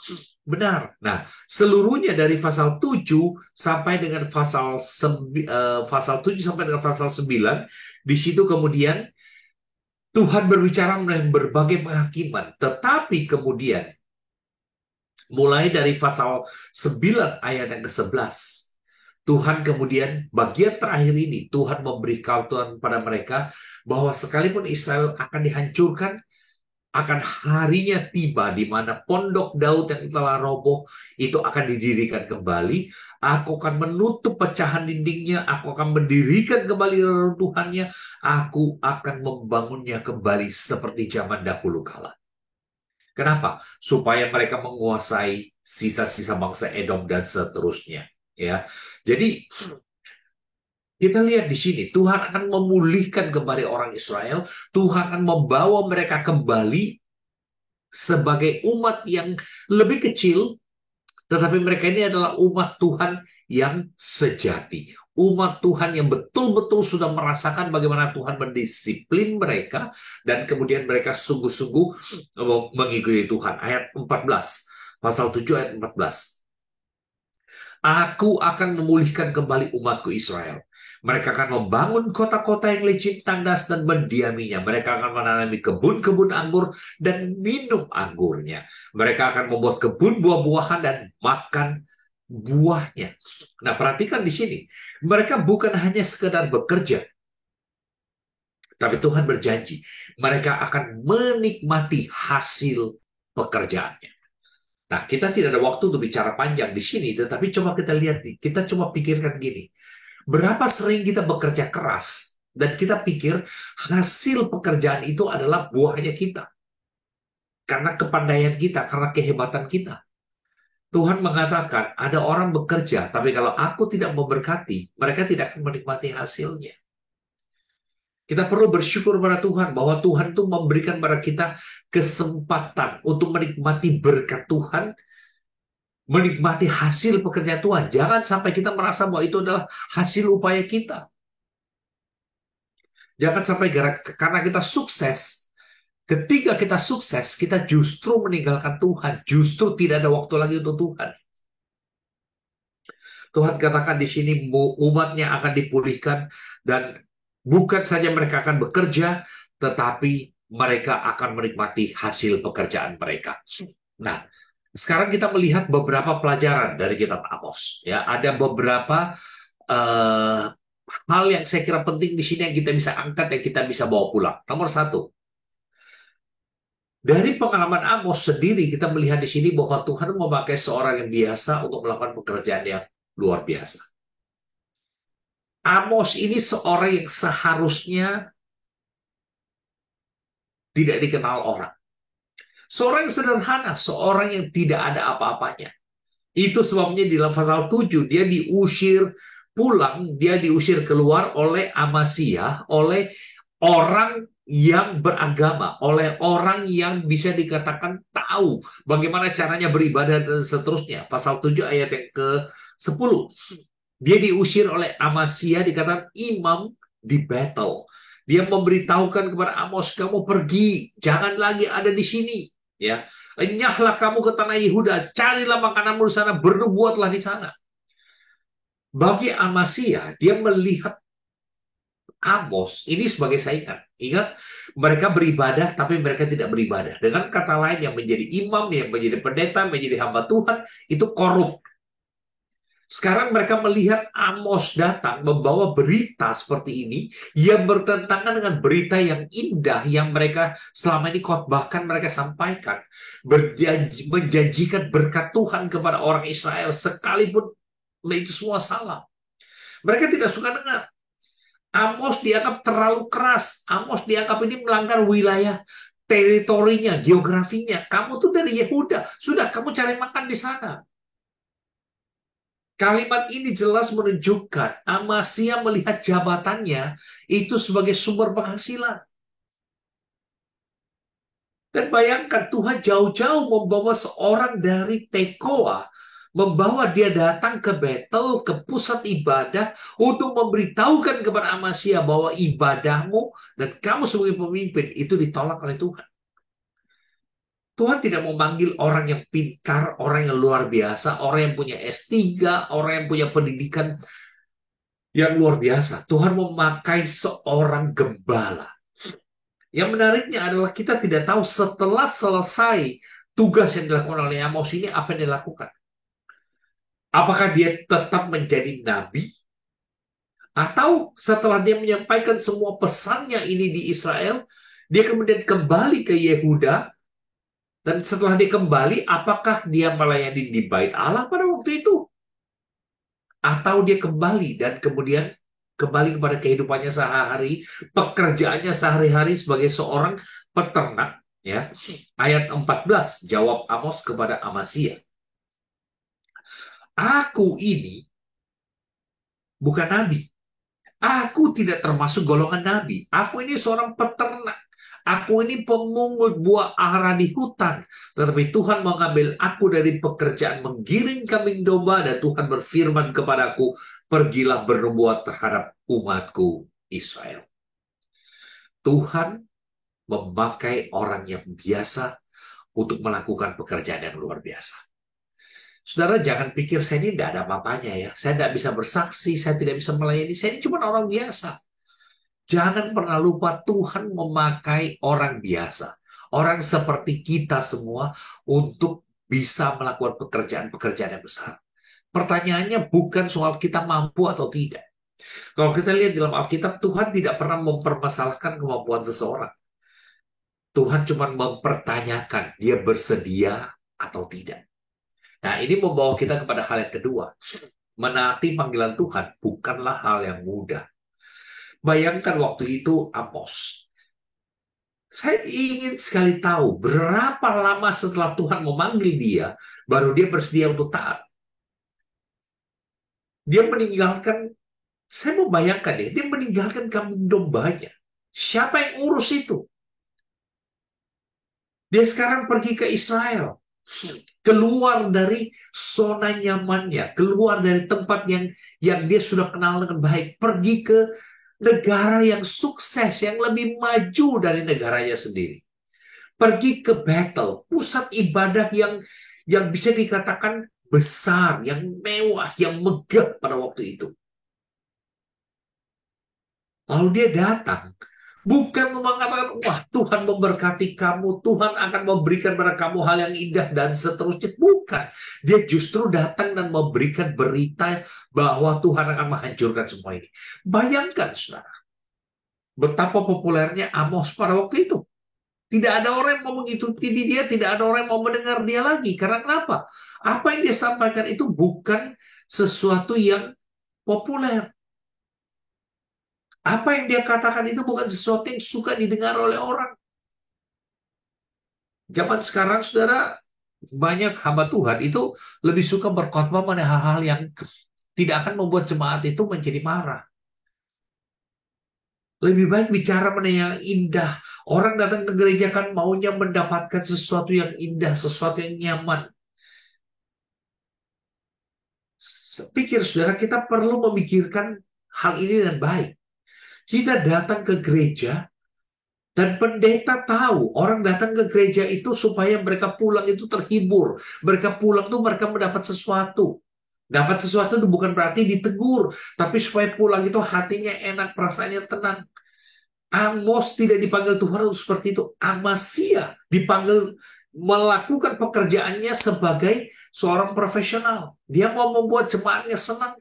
benar. Nah, seluruhnya dari pasal 7 sampai dengan pasal 7 sampai dengan pasal 9, di situ kemudian Tuhan berbicara mengenai berbagai penghakiman, tetapi kemudian mulai dari pasal 9 ayat yang ke-11, Tuhan kemudian bagian terakhir ini, Tuhan memberi kautuan pada mereka bahwa sekalipun Israel akan dihancurkan, akan harinya tiba di mana pondok Daud yang telah roboh itu akan didirikan kembali. Aku akan menutup pecahan dindingnya, aku akan mendirikan kembali reruntuhannya, aku akan membangunnya kembali seperti zaman dahulu kala. Kenapa? Supaya mereka menguasai sisa-sisa bangsa Edom dan seterusnya. Ya, jadi kita lihat di sini Tuhan akan memulihkan kembali orang Israel. Tuhan akan membawa mereka kembali sebagai umat yang lebih kecil, tetapi mereka ini adalah umat Tuhan yang sejati. Umat Tuhan yang betul-betul sudah merasakan bagaimana Tuhan mendisiplin mereka dan kemudian mereka sungguh-sungguh mengikuti Tuhan. Ayat 14, pasal 7 ayat 14. Aku akan memulihkan kembali umatku Israel. Mereka akan membangun kota-kota yang licin, tandas, dan mendiaminya. Mereka akan menanami kebun-kebun anggur dan minum anggurnya. Mereka akan membuat kebun buah-buahan dan makan buahnya. Nah, perhatikan di sini. Mereka bukan hanya sekedar bekerja, tapi Tuhan berjanji mereka akan menikmati hasil pekerjaannya. Nah, kita tidak ada waktu untuk bicara panjang di sini, tetapi coba kita lihat, kita coba pikirkan gini. Berapa sering kita bekerja keras dan kita pikir hasil pekerjaan itu adalah buahnya kita. Karena kepandaian kita, karena kehebatan kita. Tuhan mengatakan ada orang bekerja, tapi kalau aku tidak memberkati, mereka tidak akan menikmati hasilnya. Kita perlu bersyukur pada Tuhan bahwa Tuhan itu memberikan pada kita kesempatan untuk menikmati berkat Tuhan, menikmati hasil pekerjaan Tuhan. Jangan sampai kita merasa bahwa itu adalah hasil upaya kita. Jangan sampai karena kita sukses, ketika kita sukses, kita justru meninggalkan Tuhan. Justru tidak ada waktu lagi untuk Tuhan. Tuhan katakan di sini umatnya akan dipulihkan dan bukan saja mereka akan bekerja, tetapi mereka akan menikmati hasil pekerjaan mereka. Nah, sekarang kita melihat beberapa pelajaran dari kitab Amos. Ya, ada beberapa hal yang saya kira penting di sini yang kita bisa angkat, yang kita bisa bawa pulang. Nomor satu, dari pengalaman Amos sendiri kita melihat di sini bahwa Tuhan memakai seorang yang biasa untuk melakukan pekerjaan yang luar biasa. Amos ini seorang yang seharusnya tidak dikenal orang. Seorang yang sederhana, seorang yang tidak ada apa-apanya. Itu sebabnya di dalam pasal 7 dia diusir pulang, dia diusir keluar oleh Amasya, oleh orang yang beragama, oleh orang yang bisa dikatakan tahu bagaimana caranya beribadah dan seterusnya. Pasal 7 ayat yang ke-10. Dia diusir oleh Amasya, dikatakan imam di Betel. Dia memberitahukan kepada Amos, kamu pergi, jangan lagi ada di sini. Ya, enyahlah kamu ke tanah Yehuda, carilah makananmu di sana, bernubuatlah di sana. Bagi Amasya, dia melihat Amos ini sebagai saingan. Ingat, mereka beribadah, tapi mereka tidak beribadah. Dengan kata lain, yang menjadi imam, yang menjadi pendeta, menjadi hamba Tuhan, itu korup. Sekarang mereka melihat Amos datang membawa berita seperti ini yang bertentangan dengan berita yang indah yang mereka selama ini khotbahkan, mereka sampaikan. Menjanjikan berkat Tuhan kepada orang Israel sekalipun itu semua salah. Mereka tidak suka dengar. Amos dianggap terlalu keras. Amos dianggap ini melanggar wilayah teritorinya, geografinya. Kamu tuh dari Yehuda. Sudah, kamu cari makan di sana. Kalimat ini jelas menunjukkan Amasya melihat jabatannya itu sebagai sumber penghasilan. Dan bayangkan Tuhan jauh-jauh membawa seorang dari Tekoa, membawa dia datang ke Betel, ke pusat ibadah, untuk memberitahukan kepada Amasya bahwa ibadahmu dan kamu sebagai pemimpin itu ditolak oleh Tuhan. Tuhan tidak memanggil orang yang pintar, orang yang luar biasa, orang yang punya S3, orang yang punya pendidikan yang luar biasa. Tuhan memakai seorang gembala. Yang menariknya adalah kita tidak tahu setelah selesai tugas yang dilakukan oleh Amos ini apa yang dilakukan. Apakah dia tetap menjadi nabi? Atau setelah dia menyampaikan semua pesannya ini di Israel, dia kemudian kembali ke Yehuda. Dan setelah dia kembali, apakah dia melayani di bait Allah pada waktu itu? Atau dia kembali dan kemudian kembali kepada kehidupannya sehari-hari, pekerjaannya sehari-hari sebagai seorang peternak. Ya, ayat 14, jawab Amos kepada Amasya. Aku ini bukan nabi. Aku tidak termasuk golongan nabi. Aku ini seorang peternak. Aku ini pemungut buah ara di hutan. Tetapi Tuhan mengambil aku dari pekerjaan menggiring kambing domba. Dan Tuhan berfirman kepadaku, pergilah bernubuat terhadap umatku Israel. Tuhan memakai orang yang biasa untuk melakukan pekerjaan yang luar biasa. Saudara jangan pikir saya ini tidak ada apa-apanya ya. Saya tidak bisa bersaksi, saya tidak bisa melayani. Saya ini cuma orang biasa. Jangan pernah lupa Tuhan memakai orang biasa. Orang seperti kita semua untuk bisa melakukan pekerjaan-pekerjaan yang besar. Pertanyaannya bukan soal kita mampu atau tidak. Kalau kita lihat dalam Alkitab, Tuhan tidak pernah mempermasalahkan kemampuan seseorang. Tuhan cuma mempertanyakan dia bersedia atau tidak. Nah, ini membawa kita kepada hal yang kedua. Menaati panggilan Tuhan bukanlah hal yang mudah. Bayangkan waktu itu Amos. Saya ingin sekali tahu berapa lama setelah Tuhan memanggil dia, baru dia bersedia untuk taat. Dia meninggalkan, saya membayangkan ya, dia meninggalkan kambing dombanya. Siapa yang urus itu? Dia sekarang pergi ke Israel. Keluar dari zona nyamannya, keluar dari tempat yang dia sudah kenal dengan baik, pergi ke negara yang sukses, yang lebih maju dari negaranya sendiri. Pergi ke Bethel, pusat ibadah yang bisa dikatakan besar, yang mewah, yang megah pada waktu itu. Lalu dia datang. Bukan mengatakan, wah Tuhan memberkati kamu, Tuhan akan memberikan pada kamu hal yang indah dan seterusnya. Bukan. Dia justru datang dan memberikan berita bahwa Tuhan akan menghancurkan semua ini. Bayangkan, saudara, betapa populernya Amos pada waktu itu. Tidak ada orang yang mau mengikuti dia, tidak ada orang yang mau mendengar dia lagi. Karena kenapa? Apa yang dia sampaikan itu bukan sesuatu yang populer. Apa yang dia katakan itu bukan sesuatu yang suka didengar oleh orang. Zaman sekarang, saudara, banyak hamba Tuhan itu lebih suka berkhotbah mengenai hal-hal yang tidak akan membuat jemaat itu menjadi marah. Lebih baik bicara mengenai yang indah. Orang datang ke gereja kan maunya mendapatkan sesuatu yang indah, sesuatu yang nyaman. Pikir, saudara, kita perlu memikirkan hal ini dengan baik. Kita datang ke gereja, dan pendeta tahu orang datang ke gereja itu supaya mereka pulang itu terhibur. Mereka pulang tuh mereka mendapat sesuatu. Dapat sesuatu itu bukan berarti ditegur, tapi supaya pulang itu hatinya enak, perasaannya tenang. Amos tidak dipanggil Tuhan untuk seperti itu. Amasya dipanggil melakukan pekerjaannya sebagai seorang profesional. Dia mau membuat jemaatnya senang.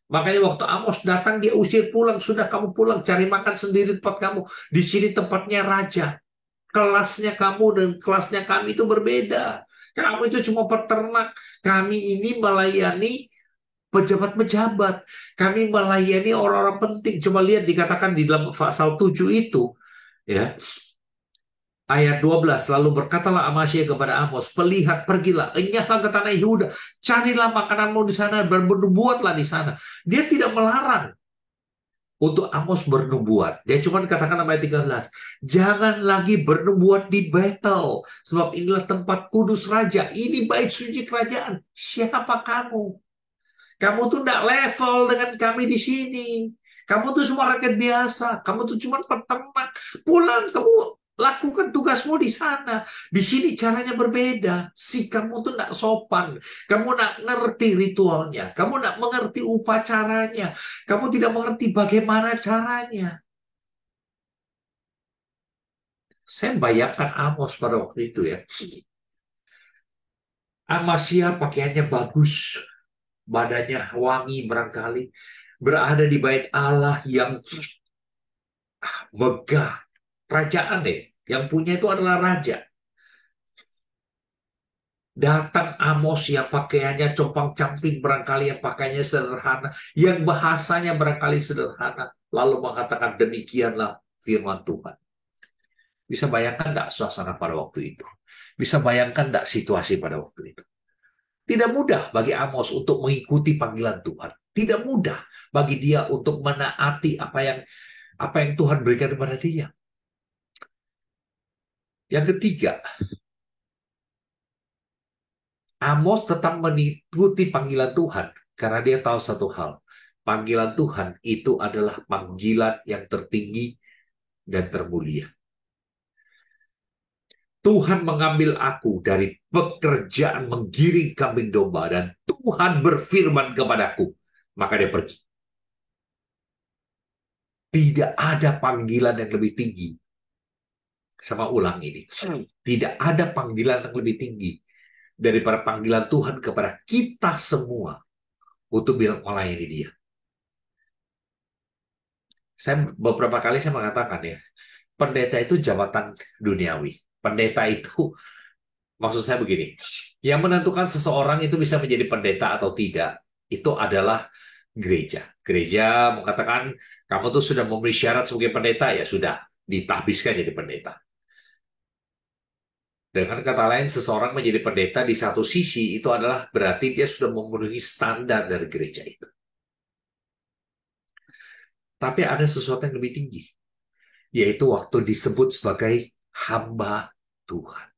Makanya waktu Amos datang, dia usir pulang. Sudah, kamu pulang, cari makan sendiri tempat kamu. Di sini tempatnya raja. Kelasnya kamu dan kelasnya kami itu berbeda. Kamu itu cuma peternak. Kami ini melayani pejabat-pejabat. Kami melayani orang-orang penting. Coba lihat dikatakan di dalam pasal 7 itu. Ya, ayat 12, lalu berkatalah Amasya kepada Amos, "Pelihat, pergilah, enyahlah ke tanah Yehuda, carilah makananmu di sana, dan bernubuatlah di sana." Dia tidak melarang untuk Amos bernubuat. Dia cuma katakan ayat 13, "Jangan lagi bernubuat di Betel, sebab inilah tempat kudus raja. Ini bait suci kerajaan. Siapa kamu? Kamu tuh tidak level dengan kami di sini. Kamu tuh cuma rakyat biasa. Kamu tuh cuma peternak. Pulang, kamu lakukan tugasmu di sana. Di sini caranya berbeda. Kamu tuh tidak sopan. Kamu tidak ngerti ritualnya. Kamu tidak mengerti upacaranya. Kamu tidak mengerti bagaimana caranya." Saya bayangkan Amos pada waktu itu ya. Amasya pakaiannya bagus. Badannya wangi barangkali. Berada di bait Allah yang megah. Kerajaan deh. Yang punya itu adalah raja. Datang Amos yang pakaiannya compang-camping, barangkali yang pakaiannya sederhana, yang bahasanya barangkali sederhana, lalu mengatakan demikianlah firman Tuhan. Bisa bayangkan enggak suasana pada waktu itu? Bisa bayangkan enggak situasi pada waktu itu? Tidak mudah bagi Amos untuk mengikuti panggilan Tuhan. Tidak mudah bagi dia untuk menaati apa yang Tuhan berikan kepada dia. Yang ketiga, Amos tetap mengikuti panggilan Tuhan karena dia tahu satu hal. Panggilan Tuhan itu adalah panggilan yang tertinggi dan termulia. Tuhan mengambil aku dari pekerjaan menggiring kambing domba dan Tuhan berfirman kepadaku, maka dia pergi. Tidak ada panggilan yang lebih tinggi. Sama ulang ini. Tidak ada panggilan yang lebih tinggi daripada panggilan Tuhan kepada kita semua untuk bilang melayani dia. Saya beberapa kali saya mengatakan ya, pendeta itu jabatan duniawi. Pendeta itu, maksud saya begini, yang menentukan seseorang itu bisa menjadi pendeta atau tidak, itu adalah gereja. Gereja mengatakan, kamu tuh sudah memenuhi syarat sebagai pendeta, ya sudah, ditahbiskan jadi pendeta. Dengan kata lain, seseorang menjadi pendeta di satu sisi, itu adalah berarti dia sudah memenuhi standar dari gereja itu. Tapi ada sesuatu yang lebih tinggi, yaitu waktu disebut sebagai hamba Tuhan.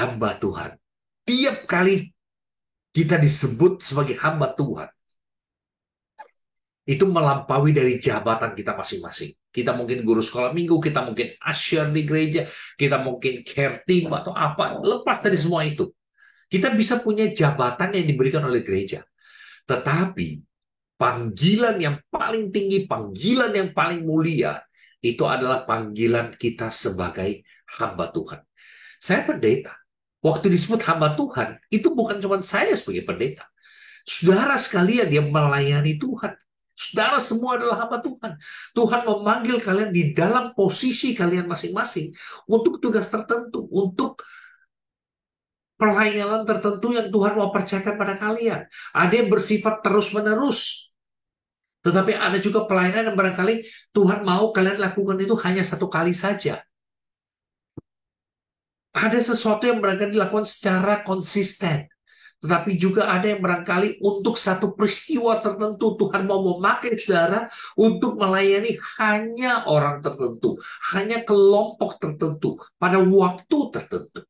Hamba Tuhan. Tiap kali kita disebut sebagai hamba Tuhan, itu melampaui dari jabatan kita masing-masing. Kita mungkin guru sekolah minggu, kita mungkin usher di gereja, kita mungkin care team atau apa. Lepas dari semua itu, kita bisa punya jabatan yang diberikan oleh gereja. Tetapi panggilan yang paling tinggi, panggilan yang paling mulia, itu adalah panggilan kita sebagai hamba Tuhan. Saya pendeta. Waktu disebut hamba Tuhan, itu bukan cuma saya sebagai pendeta. Saudara sekalian yang melayani Tuhan. Saudara semua adalah hamba Tuhan. Tuhan memanggil kalian di dalam posisi kalian masing-masing untuk tugas tertentu, untuk pelayanan tertentu yang Tuhan mau percayakan pada kalian. Ada yang bersifat terus-menerus. Tetapi ada juga pelayanan yang barangkali Tuhan mau kalian lakukan itu hanya satu kali saja. Ada sesuatu yang barangkali dilakukan secara konsisten. Tetapi juga ada yang barangkali untuk satu peristiwa tertentu Tuhan mau memakai saudara untuk melayani hanya orang tertentu, hanya kelompok tertentu, pada waktu tertentu.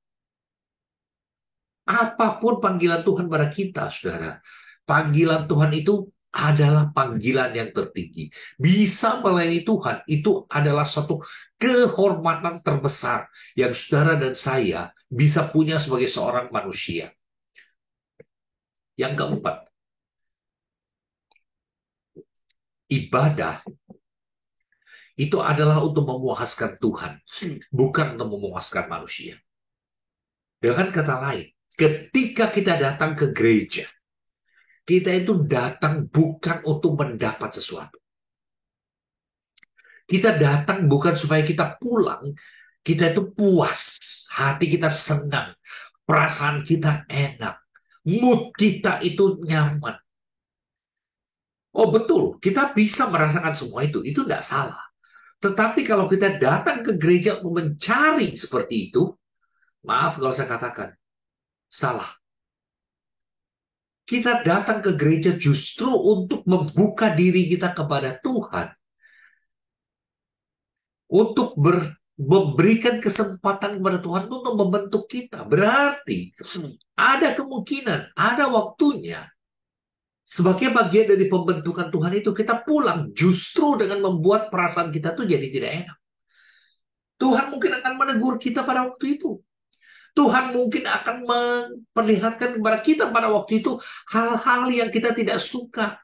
Apapun panggilan Tuhan pada kita, saudara, panggilan Tuhan itu adalah panggilan yang tertinggi. Bisa melayani Tuhan, itu adalah suatu kehormatan terbesar yang saudara dan saya bisa punya sebagai seorang manusia. Yang keempat, ibadah itu adalah untuk memuaskan Tuhan, bukan untuk memuaskan manusia. Dengan kata lain, ketika kita datang ke gereja, kita itu datang bukan untuk mendapat sesuatu. Kita datang bukan supaya kita pulang, kita itu puas, hati kita senang, perasaan kita enak, mood kita itu nyaman. Oh betul, kita bisa merasakan semua itu tidak salah. Tetapi kalau kita datang ke gereja untuk mencari seperti itu, maaf kalau saya katakan, salah. Kita datang ke gereja justru untuk membuka diri kita kepada Tuhan. Untuk memberikan kesempatan kepada Tuhan untuk membentuk kita. Berarti ada kemungkinan, ada waktunya. Sebagai bagian dari pembentukan Tuhan itu, kita pulang justru dengan membuat perasaan kita tuh jadi tidak enak. Tuhan mungkin akan menegur kita pada waktu itu. Tuhan mungkin akan memperlihatkan kepada kita pada waktu itu hal-hal yang kita tidak suka.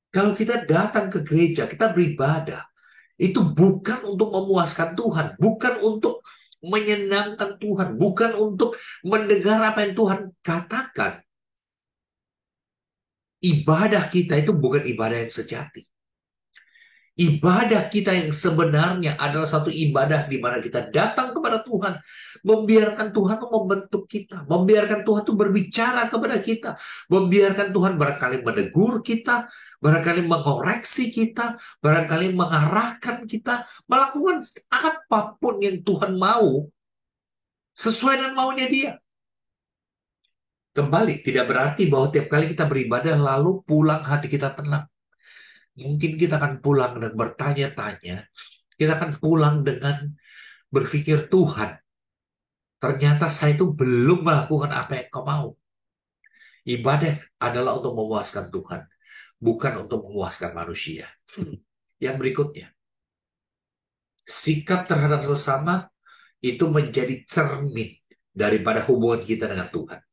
Kalau kita datang ke gereja, kita beribadah, itu bukan untuk memuaskan Tuhan, bukan untuk menyenangkan Tuhan, bukan untuk mendengar apa yang Tuhan katakan. Ibadah kita itu bukan ibadah yang sejati. Ibadah kita yang sebenarnya adalah satu ibadah di mana kita datang kepada Tuhan, membiarkan Tuhan membentuk kita, membiarkan Tuhan itu berbicara kepada kita, membiarkan Tuhan barangkali menegur kita, barangkali mengoreksi kita, barangkali mengarahkan kita, melakukan apapun yang Tuhan mau, sesuai dengan maunya Dia. Kembali, tidak berarti bahwa tiap kali kita beribadah lalu pulang hati kita tenang. Mungkin kita akan pulang dan bertanya-tanya. Kita akan pulang dengan berpikir, Tuhan, ternyata saya itu belum melakukan apa yang kau mau. Ibadah adalah untuk memuaskan Tuhan, bukan untuk memuaskan manusia. Yang berikutnya, Sikap terhadap sesama itu menjadi cermin daripada hubungan kita dengan Tuhan.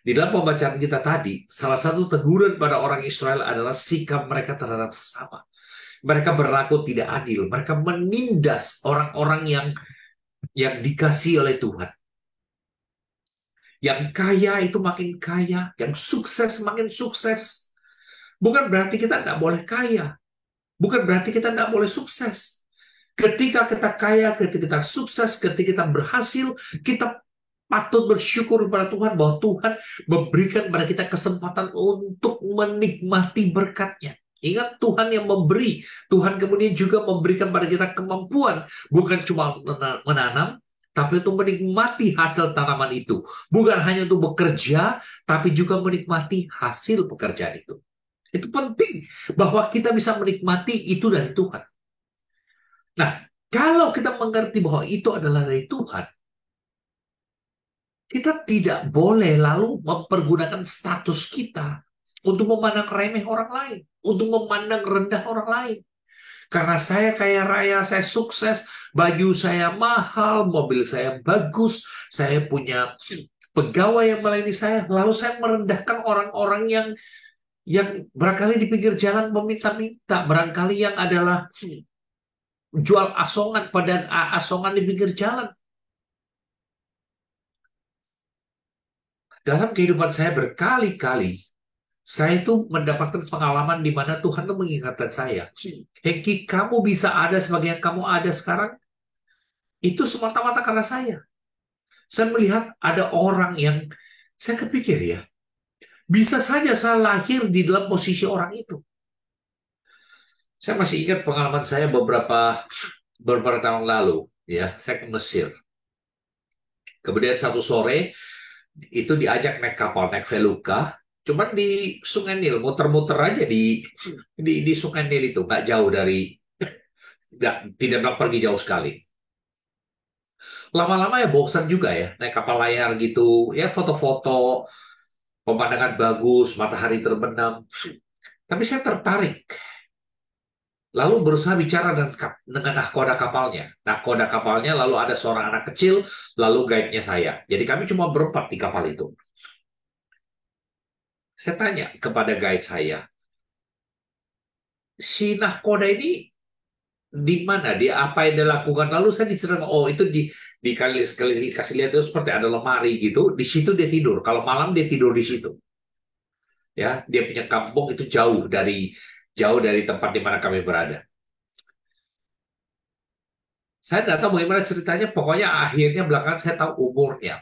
Di dalam pembacaan kita tadi, salah satu teguran pada orang Israel adalah sikap mereka terhadap sesama. Mereka berlaku tidak adil. Mereka menindas orang-orang yang dikasihi oleh Tuhan. Yang kaya itu makin kaya, yang sukses makin sukses. Bukan berarti kita tidak boleh kaya. Bukan berarti kita tidak boleh sukses. Ketika kita kaya, ketika kita sukses, ketika kita berhasil, kita patut bersyukur kepada Tuhan bahwa Tuhan memberikan kepada kita kesempatan untuk menikmati berkat-Nya. Ingat, Tuhan yang memberi. Tuhan kemudian juga memberikan pada kita kemampuan. Bukan cuma menanam, tapi untuk menikmati hasil tanaman itu. Bukan hanya untuk bekerja, tapi juga menikmati hasil pekerjaan itu. Itu penting bahwa kita bisa menikmati itu dari Tuhan. Nah, kalau kita mengerti bahwa itu adalah dari Tuhan, kita tidak boleh lalu mempergunakan status kita untuk memandang remeh orang lain, untuk memandang rendah orang lain. Karena saya kaya raya, saya sukses, baju saya mahal, mobil saya bagus, saya punya pegawai yang melayani saya, lalu saya merendahkan orang-orang yang barangkali di pinggir jalan meminta-minta, barangkali yang adalah jual asongan pada asongan di pinggir jalan. Dalam kehidupan saya berkali-kali, saya itu mendapatkan pengalaman di mana Tuhan itu mengingatkan saya, Hengki, kamu bisa ada sebagai yang kamu ada sekarang, itu semata-mata karena saya. Saya melihat ada orang yang, saya kepikir ya, bisa saja saya lahir di dalam posisi orang itu. Saya masih ingat pengalaman saya beberapa tahun lalu, ya, saya ke Mesir. Kemudian satu sore, itu diajak naik kapal, naik Feluka, cuman di Sungai Nil, muter-muter aja di Sungai Nil itu, nggak jauh dari, tidak pergi jauh sekali. Lama-lama ya bosan juga ya, naik kapal layar gitu, ya foto-foto, pemandangan bagus, matahari terbenam. Tapi saya tertarik, lalu berusaha bicara dengan nahkoda kapalnya. Nahkoda kapalnya lalu ada seorang anak kecil, lalu guide-nya saya. Jadi kami cuma berempat di kapal itu. Saya tanya kepada guide saya, si nahkoda ini di mana dia, apa yang dia lakukan, lalu saya diceritakan, oh itu di kali sekali kasih lihat itu seperti ada lemari gitu, di situ dia tidur, kalau malam dia tidur di situ, ya, dia punya kampung itu jauh dari tempat di mana kami berada. Saya tidak tahu bagaimana ceritanya, pokoknya akhirnya belakangan saya tahu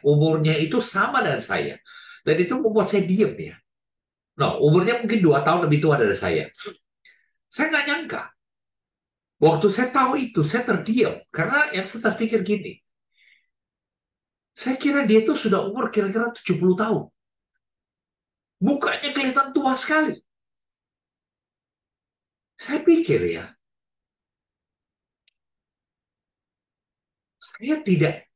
umurnya itu sama dengan saya, dan itu membuat saya diam ya. No, umurnya mungkin 2 tahun lebih tua dari saya nggak nyangka. Waktu saya tahu itu, saya terdiam. Karena yang saya terpikir gini, saya kira dia itu sudah umur kira-kira 70 tahun. Mukanya kelihatan tua sekali. Saya pikir ya, saya tidak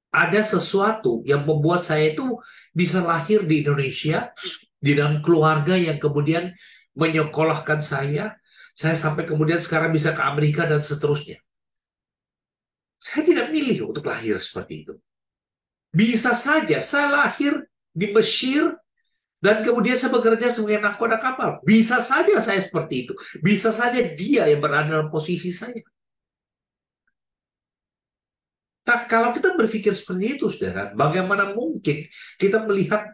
ada sesuatu yang membuat saya itu bisa lahir di Indonesia, di dalam keluarga yang kemudian menyekolahkan saya sampai kemudian sekarang bisa ke Amerika dan seterusnya. Saya tidak milih untuk lahir seperti itu. Bisa saja saya lahir di Mesir, dan kemudian saya bekerja sebagai nahkoda kapal. Bisa saja saya seperti itu. Bisa saja dia yang berada dalam posisi saya. Nah, kalau kita berpikir seperti itu, saudara, bagaimana mungkin kita melihat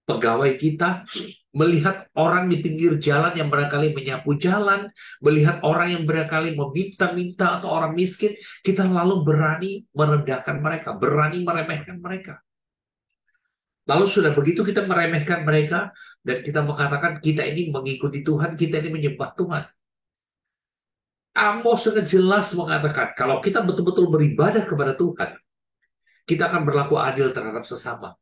pegawai kita, melihat orang di pinggir jalan yang barangkali menyapu jalan, melihat orang yang barangkali meminta-minta atau orang miskin, kita lalu berani merendahkan mereka, berani meremehkan mereka. Lalu sudah begitu kita meremehkan mereka dan kita mengatakan kita ini mengikuti Tuhan, kita ini menyembah Tuhan. Amos sangat jelas mengatakan kalau kita betul-betul beribadah kepada Tuhan, kita akan berlaku adil terhadap sesama.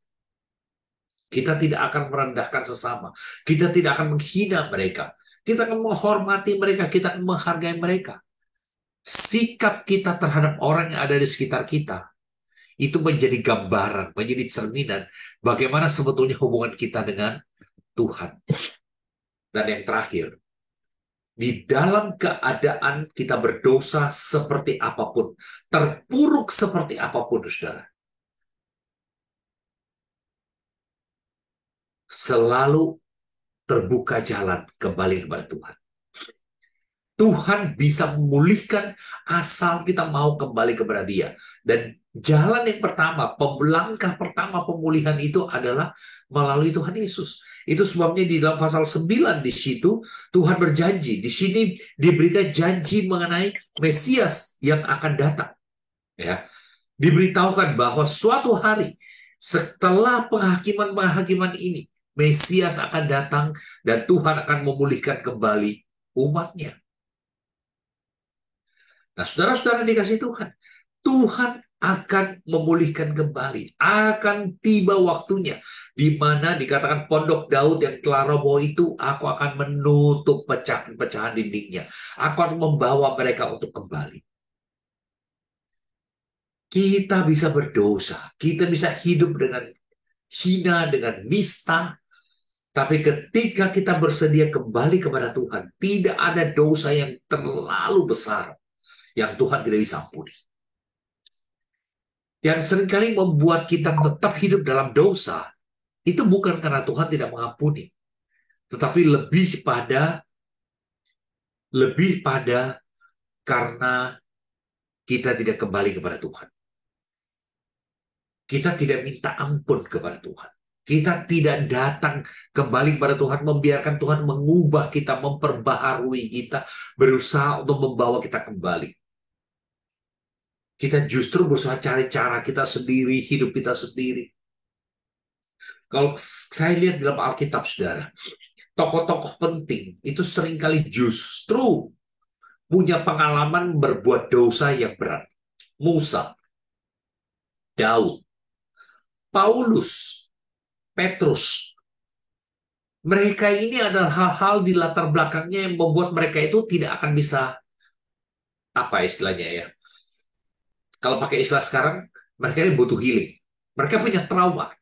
Kita tidak akan merendahkan sesama. Kita tidak akan menghina mereka. Kita akan menghormati mereka, kita akan menghargai mereka. Sikap kita terhadap orang yang ada di sekitar kita itu menjadi gambaran, menjadi cerminan bagaimana sebetulnya hubungan kita dengan Tuhan. Dan yang terakhir, Di dalam keadaan kita berdosa seperti apapun, terpuruk seperti apapun, saudara, selalu terbuka jalan kembali kepada Tuhan. Tuhan bisa memulihkan asal kita mau kembali kepada Dia. Dan jalan yang pertama, langkah pertama pemulihan itu adalah melalui Tuhan Yesus. Itu sebabnya di dalam pasal 9 di situ Tuhan berjanji. Di sini diberikan janji mengenai Mesias yang akan datang. Ya, diberitahukan bahwa suatu hari setelah penghakiman-penghakiman ini, Mesias akan datang dan Tuhan akan memulihkan kembali umatnya. Nah, saudara-saudara dikasih Tuhan, Tuhan akan memulihkan kembali. Akan tiba waktunya, di mana dikatakan pondok Daud yang telah roboh itu, aku akan menutup pecahan-pecahan dindingnya. Aku akan membawa mereka untuk kembali. Kita bisa berdosa, kita bisa hidup dengan hina, dengan nista, tapi ketika kita bersedia kembali kepada Tuhan, tidak ada dosa yang terlalu besar yang Tuhan tidak bisa ampuni. Yang seringkali membuat kita tetap hidup dalam dosa, itu bukan karena Tuhan tidak mengampuni, tetapi lebih pada karena kita tidak kembali kepada Tuhan. Kita tidak minta ampun kepada Tuhan. Kita tidak datang kembali kepada Tuhan, membiarkan Tuhan mengubah kita, memperbaharui kita, berusaha untuk membawa kita kembali. Kita justru berusaha cari cara kita sendiri, hidup kita sendiri. Kalau saya lihat dalam Alkitab, saudara, tokoh-tokoh penting itu seringkali justru punya pengalaman berbuat dosa yang berat. Musa, Daud, Paulus, Petrus. Mereka ini adalah hal-hal di latar belakangnya yang membuat mereka itu tidak akan bisa, apa istilahnya ya, kalau pakai istilah sekarang, mereka ini butuh healing. Mereka punya trauma.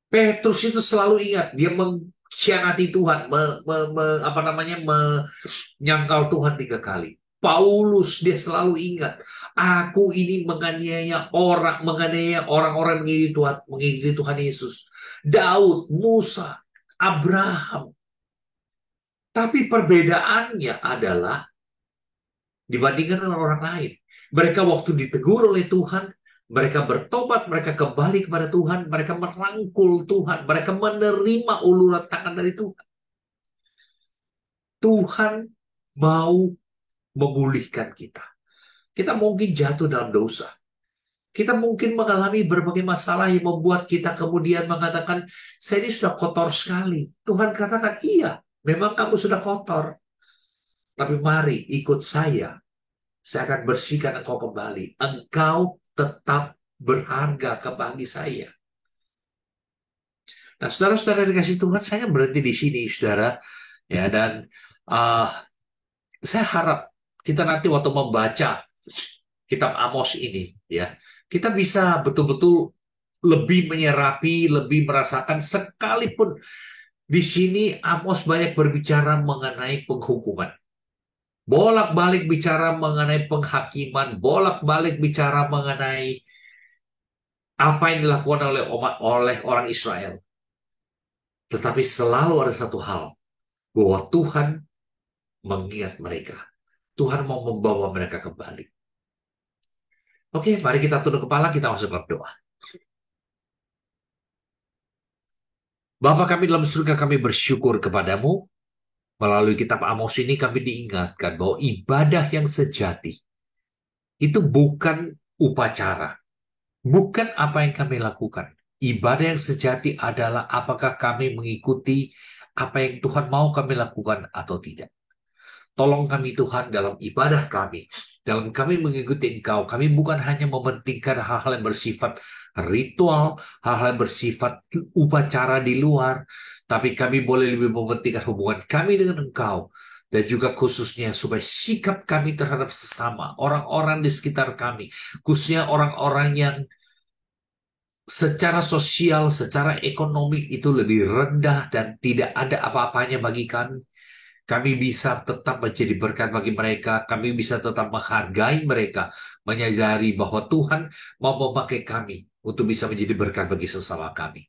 Petrus itu selalu ingat, dia mengkhianati Tuhan, menyangkal Tuhan 3 kali. Paulus dia selalu ingat, aku ini menganiaya orang-orang mengikuti Tuhan Yesus. Daud, Musa, Abraham. Tapi perbedaannya adalah dibandingkan dengan orang lain. Mereka waktu ditegur oleh Tuhan, mereka bertobat, mereka kembali kepada Tuhan, mereka merangkul Tuhan, mereka menerima uluran tangan dari Tuhan. Tuhan mau memulihkan kita. Kita mungkin jatuh dalam dosa. Kita mungkin mengalami berbagai masalah yang membuat kita kemudian mengatakan, saya ini sudah kotor sekali. Tuhan katakan, iya, memang kamu sudah kotor. Tapi mari ikut saya. Saya akan bersihkan engkau kembali. Engkau tetap berharga bagi saya. Nah, saudara-saudara dikasih Tuhan, saya berhenti di sini, saudara. Ya, dan saya harap kita nanti waktu membaca kitab Amos ini, ya, kita bisa betul-betul lebih menyerapi, lebih merasakan, sekalipun di sini Amos banyak berbicara mengenai penghukuman. Bolak-balik bicara mengenai penghakiman, bolak-balik bicara mengenai apa yang dilakukan oleh orang Israel. Tetapi selalu ada satu hal, bahwa Tuhan mengingat mereka. Tuhan mau membawa mereka kembali. Oke, mari kita tunduk kepala, kita masuk ke doa. Bapa kami dalam surga, kami bersyukur kepadamu. Melalui kitab Amos ini kami diingatkan bahwa ibadah yang sejati itu bukan upacara, bukan apa yang kami lakukan. Ibadah yang sejati adalah apakah kami mengikuti apa yang Tuhan mau kami lakukan atau tidak. Tolong kami Tuhan dalam ibadah kami, dalam kami mengikuti Engkau, kami bukan hanya mementingkan hal-hal yang bersifat ritual, hal-hal yang bersifat upacara di luar, tapi kami boleh lebih mementingkan hubungan kami dengan Engkau, dan juga khususnya supaya sikap kami terhadap sesama, orang-orang di sekitar kami, khususnya orang-orang yang secara sosial, secara ekonomi itu lebih rendah dan tidak ada apa-apanya bagi kami. kami bisa tetap menjadi berkat bagi mereka, kami bisa tetap menghargai mereka, menyadari bahwa Tuhan mau memakai kami untuk bisa menjadi berkat bagi sesama kami.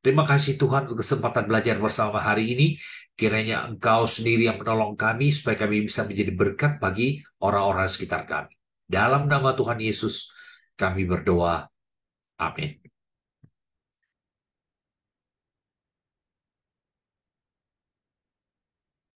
Terima kasih Tuhan untuk kesempatan belajar bersama hari ini. Kiranya Engkau sendiri yang menolong kami supaya kami bisa menjadi berkat bagi orang-orang sekitar kami. Dalam nama Tuhan Yesus, kami berdoa. Amin.